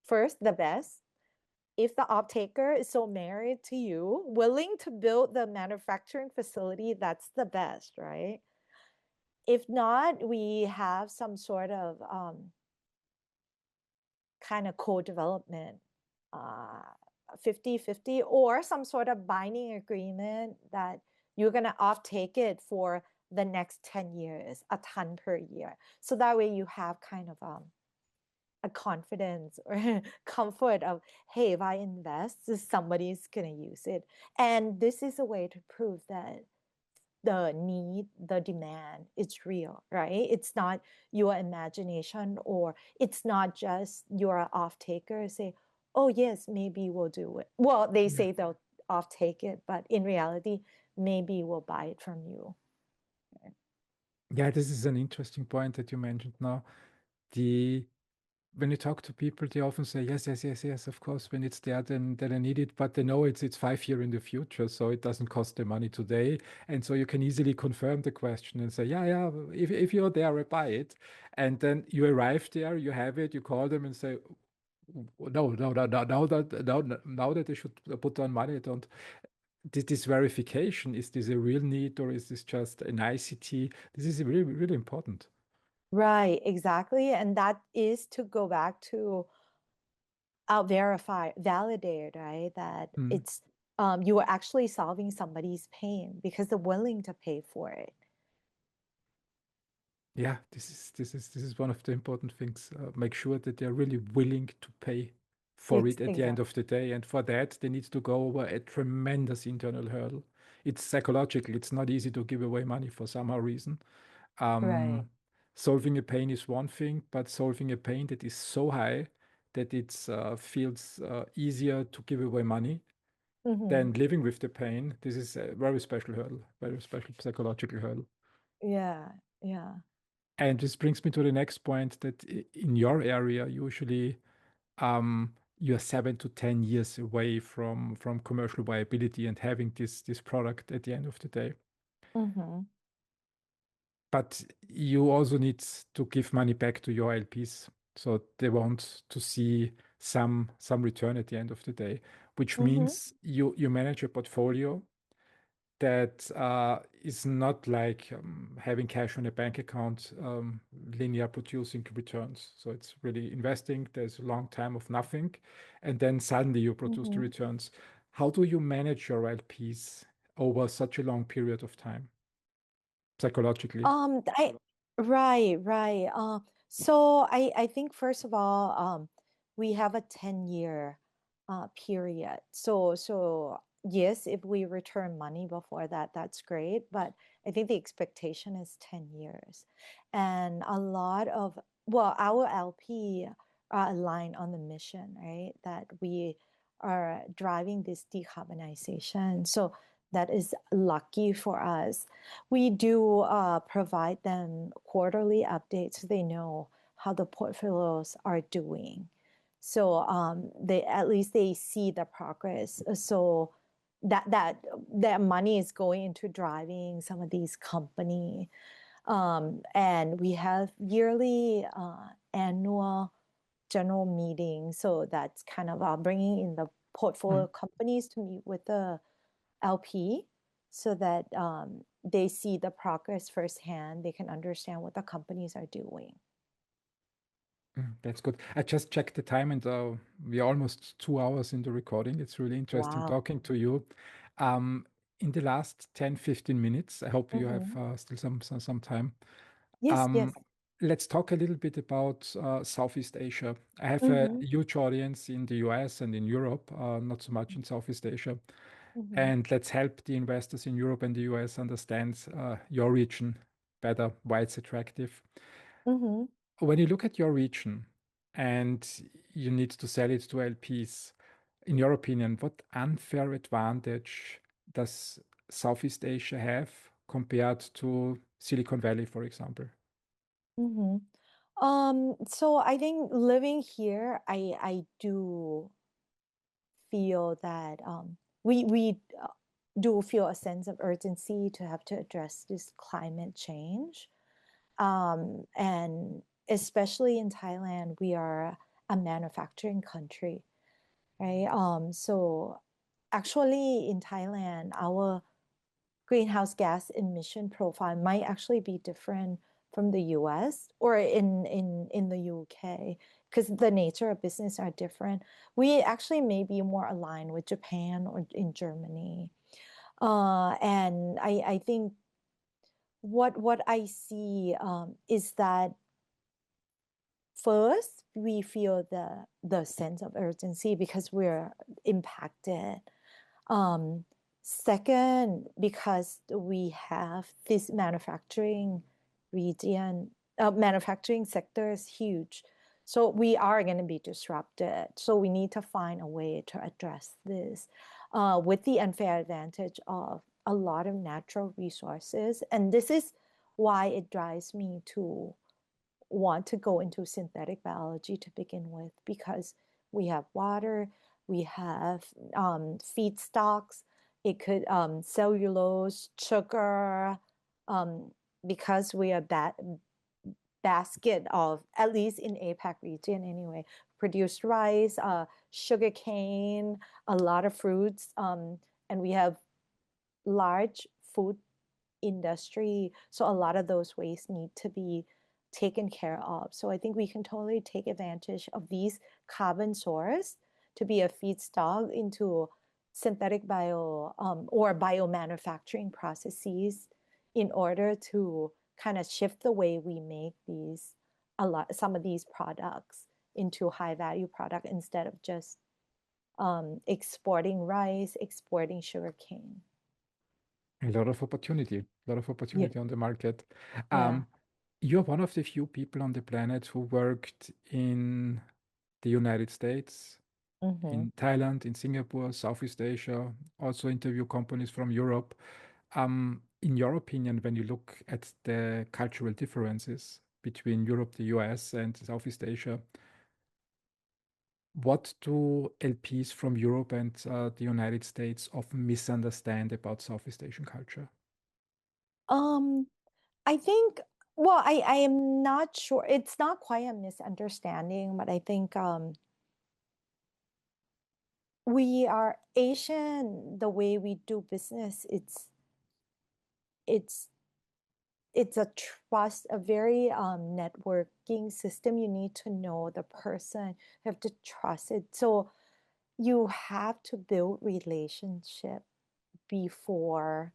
first, the best. If the off-taker is so married to you, willing to build the manufacturing facility, that's the best, right? If not, we have some sort of kind of co-development, 50-50, or some sort of binding agreement that you're going to off-take it for the next 10 years, a ton per year. So that way you have kind of a confidence or comfort of, hey, if I invest, somebody's going to use it. And this is a way to prove that the need, the demand, it's real, right? It's not your imagination, or it's not just your off-taker say, oh yes, maybe we'll do it. Well, they say they'll off-take it, but in reality, maybe we'll buy it from you. Yeah, this is an interesting point that you mentioned now. When you talk to people, they often say, yes, yes, yes, yes, of course, when it's there, then I need it, but they know it's 5 years in the future, so it doesn't cost them money today. And so you can easily confirm the question and say, yeah, if you're there, I buy it. And then you arrive there, you have it, you call them and say, no, now that they should put down money, I don't. This verification, is this a real need or is this just an ICT? This is really, really important. Right, exactly. And that is to go back to verify, validate, right? That it's you are actually solving somebody's pain because they're willing to pay for it. Yeah, this is one of the important things. Make sure that they're really willing to pay for it at the end Exactly. of the day, and for that they need to go over a tremendous internal hurdle. It's psychological. It's not easy to give away money for some reason. Right. Solving a pain is one thing, but solving a pain that is so high that it feels easier to give away money than living with the pain. This is a very special hurdle, very special psychological hurdle. Yeah, yeah. And this brings me to the next point that in your area, usually you're 7 to 10 years away from commercial viability and having this product at the end of the day. But you also need to give money back to your LPs. So they want to see some return at the end of the day, which means you manage a portfolio that is not like having cash on a bank account, linear producing returns. So it's really investing. There's a long time of nothing, and then suddenly you produce the returns. How do you manage your LPs over such a long period of time, psychologically? I right, right. So I think first of all, we have a 10-year period. So yes, if we return money before that, that's great. But I think the expectation is 10 years. And a lot of, well, our LP are aligned on the mission, right? That we are driving this decarbonization. So that is lucky for us. We do provide them quarterly updates so they know how the portfolios are doing. So they at least they see the progress. So that money is going into driving some of these company. And we have yearly annual general meetings. So that's kind of bringing in the portfolio companies to meet with the LP so that they see the progress firsthand. They can understand what the companies are doing. That's good. I just checked the time and we're almost 2 hours in the recording. It's really interesting Wow. talking to you. In the last 10-15 minutes, I hope you have still some time. Yes, yes. Let's talk a little bit about Southeast Asia. I have a huge audience in the US and in Europe, not so much in Southeast Asia. And let's help the investors in Europe and the US understand your region better, why it's attractive. When you look at your region and you need to sell it to LPs, in your opinion, what unfair advantage does Southeast Asia have compared to Silicon Valley, for example? Mm-hmm. So I think living here, I do feel that we do feel a sense of urgency to have to address this climate change. And especially in Thailand, we are a manufacturing country, right? So actually in Thailand, our greenhouse gas emission profile might actually be different from the US or in the UK because the nature of business are different. We actually may be more aligned with Japan or in Germany. And I think what I see is that first we feel the sense of urgency because we're impacted. Um, Second, because we have this manufacturing region, manufacturing sector is huge. So we are going to be disrupted. So we need to find a way to address this with the unfair advantage of a lot of natural resources. And this is why it drives me to want to go into synthetic biology to begin with, because we have water, we have feedstocks, it could cellulose, sugar, um, because we are basket of, at least in APAC region anyway, produced rice, sugar cane, a lot of fruits, and we have large food industry. So a lot of those waste need to be taken care of. So I think we can totally take advantage of these carbon source to be a feedstock into synthetic bio or biomanufacturing processes in order to kind of shift the way we make some of these products into high value product instead of just exporting rice, exporting sugar cane. A lot of opportunity, Yeah. on the market. Yeah. You're one of the few people on the planet who worked in the United States, Mm-hmm. in Thailand, in Singapore, Southeast Asia, also interview companies from Europe. In your opinion, when you look at the cultural differences between Europe, the US, and Southeast Asia, what do LPs from Europe and the United States often misunderstand about Southeast Asian culture? Um, I think, well, I am not sure. It's not quite a misunderstanding, but I think we are Asian, the way we do business, it's it's a trust, a very networking system. You need to know the person, you have to trust it. So you have to build relationship before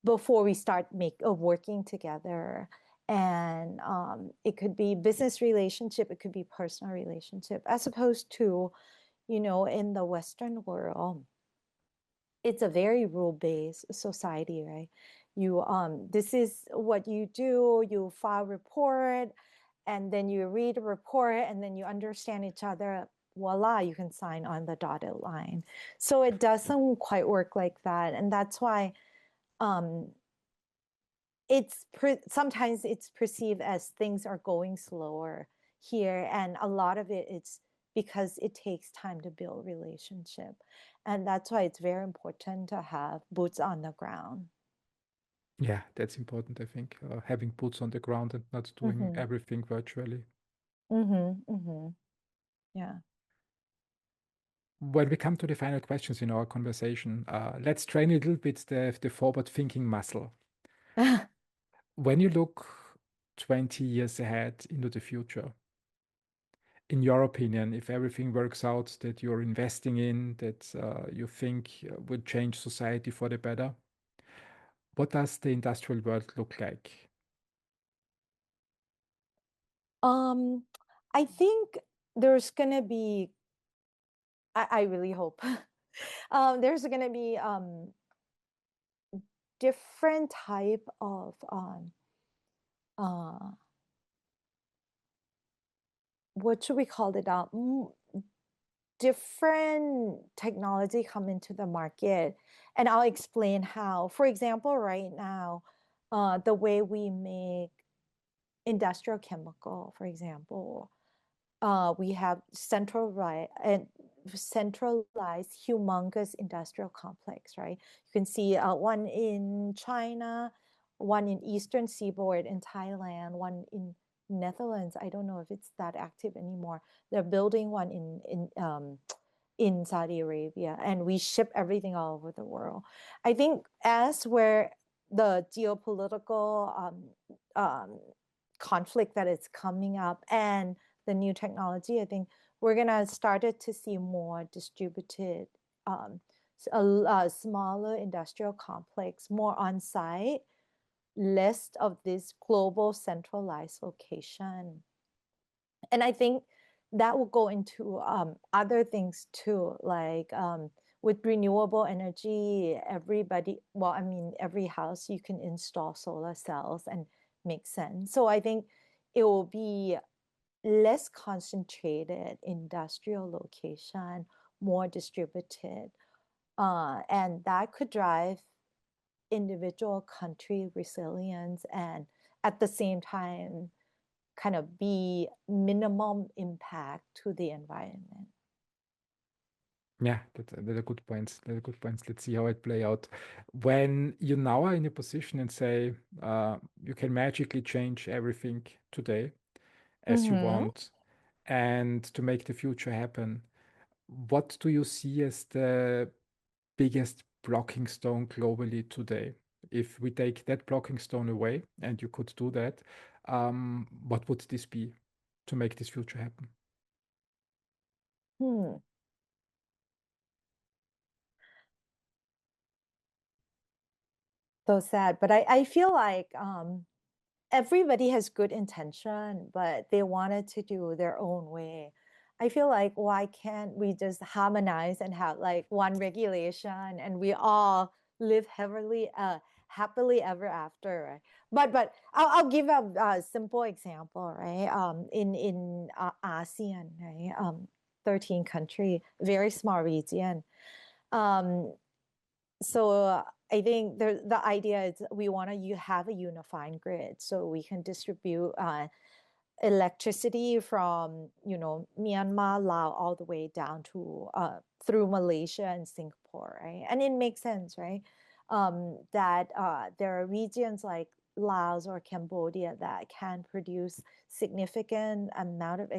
we start working together. And it could be business relationship, it could be personal relationship, as opposed to, in the Western world, it's a very rule-based society, right? This is what you do, you file report, and then you read a report, and then you understand each other. Voila, you can sign on the dotted line. So it doesn't quite work like that. And that's why um, sometimes it's perceived as things are going slower here, and a lot of it's because it takes time to build relationship, and that's why it's very important to have boots on the ground. Yeah, that's important, I think, having boots on the ground and not doing Mm-hmm. everything virtually. Mm-hmm. Mm-hmm. Yeah. When we come to the final questions in our conversation, let's train a little bit the forward-thinking muscle. When you look 20 years ahead into the future, in your opinion, if everything works out that you're investing in, that you think will change society for the better, what does the industrial world look like? um I think there's gonna be, I really hope there's gonna be different type of uh what should we call it, different technology come into the market, and I'll explain how. For example, right now, the way we make industrial chemical, for example, we have centralized humongous industrial complex, right? You can see one in China, one in Eastern Seaboard in Thailand, one in Netherlands. I don't know if it's that active anymore. They're building one in Saudi Arabia, and we ship everything all over the world. I think as where the geopolitical conflict that is coming up and the new technology, I think we're gonna start to see more distributed, a smaller industrial complex, more on site, less of this global centralized location. And I think that will go into other things too, like with renewable energy, every house you can install solar cells and make sense. So I think it will be less concentrated industrial location, more distributed. And that could drive individual country resilience and at the same time kind of be minimum impact to the environment. Yeah, that's a good points. They're good points. Let's see how it play out. When you now are in a position and say you can magically change everything today as you want and to make the future happen, what do you see as the biggest blocking stone globally today? If we take that blocking stone away and you could do that, what would this be to make this future happen? So sad, but I feel like everybody has good intention, but they wanted to do their own way. I feel like why can't we just harmonize and have like one regulation and we all live happily ever after, right? But I'll give a simple example, right? In ASEAN, right? 13 country, very small region. So I think the idea is we want to have a unifying grid so we can distribute electricity from Myanmar, Laos, all the way down to through Malaysia and Singapore, right? And it makes sense, right? That there are regions like Laos or Cambodia that can produce significant amount of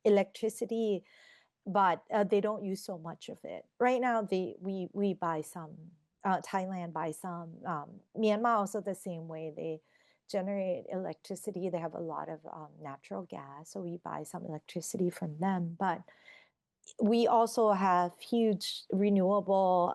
electricity, but they don't use so much of it. Right now, we buy some. Thailand buys some. Myanmar also the same way. They generate electricity. They have a lot of natural gas, so we buy some electricity from them. But we also have huge renewable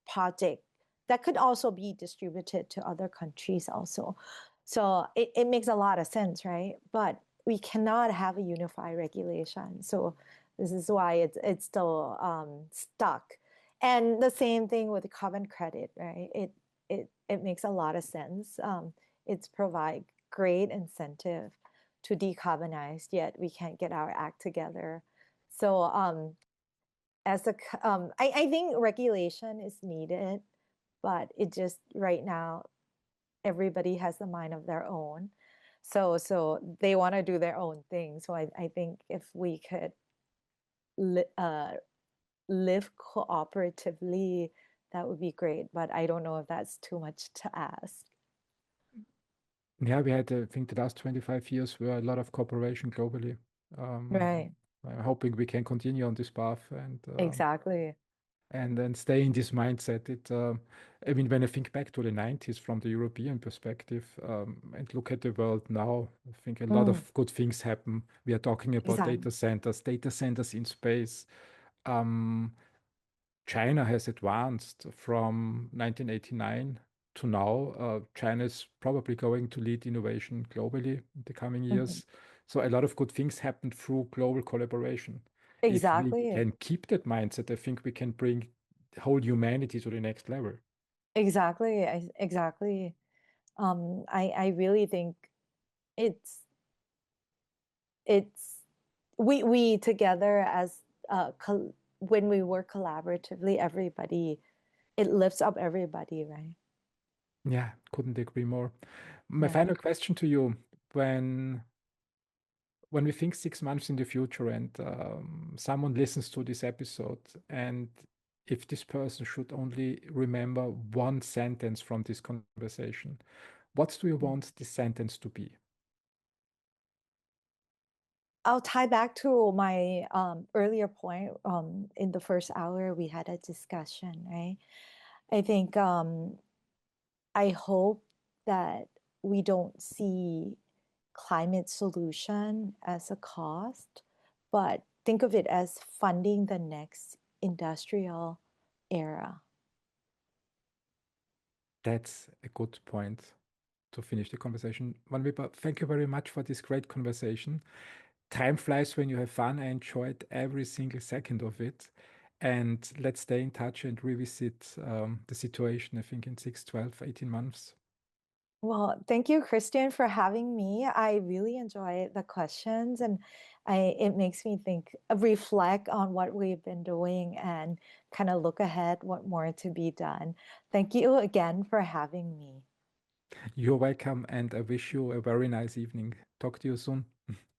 project that could also be distributed to other countries also. So it makes a lot of sense, right? But we cannot have a unified regulation. So this is why it's still stuck. And the same thing with the carbon credit, right? It makes a lot of sense. It's provide great incentive to decarbonize, yet we can't get our act together. So I think regulation is needed, but it just right now everybody has the mind of their own. So they want to do their own thing. So I think if we could live cooperatively, that would be great. But I don't know if that's too much to ask. Yeah, we had, I think the last 25 years were a lot of cooperation globally. Right. I'm hoping we can continue on this path Exactly. and then stay in this mindset. I mean, when I think back to the 90s from the European perspective and look at the world now, I think a lot of good things happen. We are talking about Exactly. data centers in space. China has advanced from 1989 to now. China is probably going to lead innovation globally in the coming years. So a lot of good things happen through global collaboration. If we Exactly. can keep that mindset, I think we can bring the whole humanity to the next level. Exactly. Exactly. I really think it's we together as when we work collaboratively, everybody, it lifts up everybody, right? Yeah, couldn't agree more. My Yeah. final question to you, when we think 6 months in the future and someone listens to this episode, and if this person should only remember one sentence from this conversation, what do you want this sentence to be? I'll tie back to my earlier point. In the first hour, we had a discussion, right? I think I hope that we don't see climate solution as a cost, but think of it as funding the next industrial era. That's a good point to finish the conversation. Wanwipa, thank you very much for this great conversation. Time flies when you have fun. I enjoyed every single second of it. And let's stay in touch and revisit the situation, I think, in 6, 12, 18 months. Well, thank you, Christian, for having me. I really enjoy the questions, and it makes me think, reflect on what we've been doing and kind of look ahead, what more to be done. Thank you again for having me. You're welcome, and I wish you a very nice evening. Talk to you soon.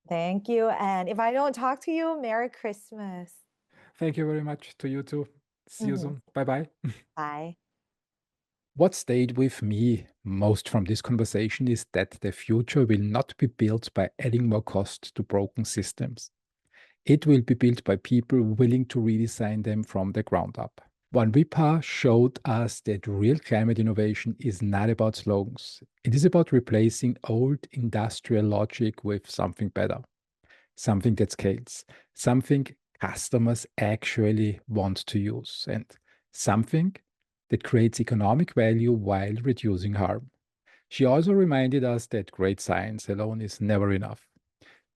Thank you. And if I don't talk to you, Merry Christmas. Thank you very much to you too. See you Mhm. soon. Bye bye. Bye. What stayed with me most from this conversation is that the future will not be built by adding more cost to broken systems. It will be built by people willing to redesign them from the ground up. Wanwipa showed us that real climate innovation is not about slogans. It is about replacing old industrial logic with something better, something that scales, something customers actually want to use, and something that creates economic value while reducing harm. She also reminded us that great science alone is never enough.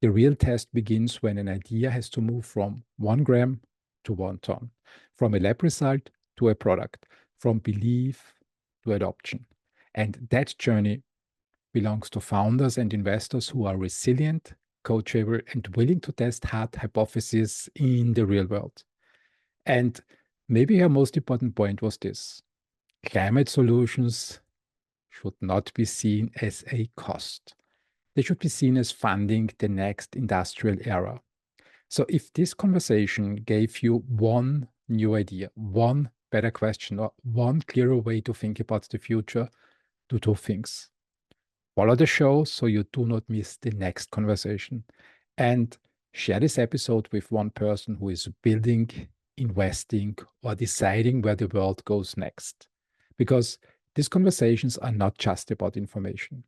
The real test begins when an idea has to move from 1 gram to 1 ton, from a lab result to a product, from belief to adoption. And that journey belongs to founders and investors who are resilient, coachable, and willing to test hard hypotheses in the real world. And maybe her most important point was this: climate solutions should not be seen as a cost. They should be seen as funding the next industrial era. So, if this conversation gave you one new idea, one better question, or one clearer way to think about the future, do two things. Follow the show so you do not miss the next conversation. And share this episode with one person who is building, investing, or deciding where the world goes next. Because these conversations are not just about information,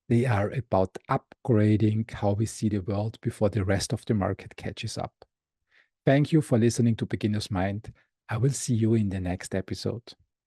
they are about upgrading how we see the world before the rest of the market catches up. Thank you for listening to Beginner's Mind. I will see you in the next episode.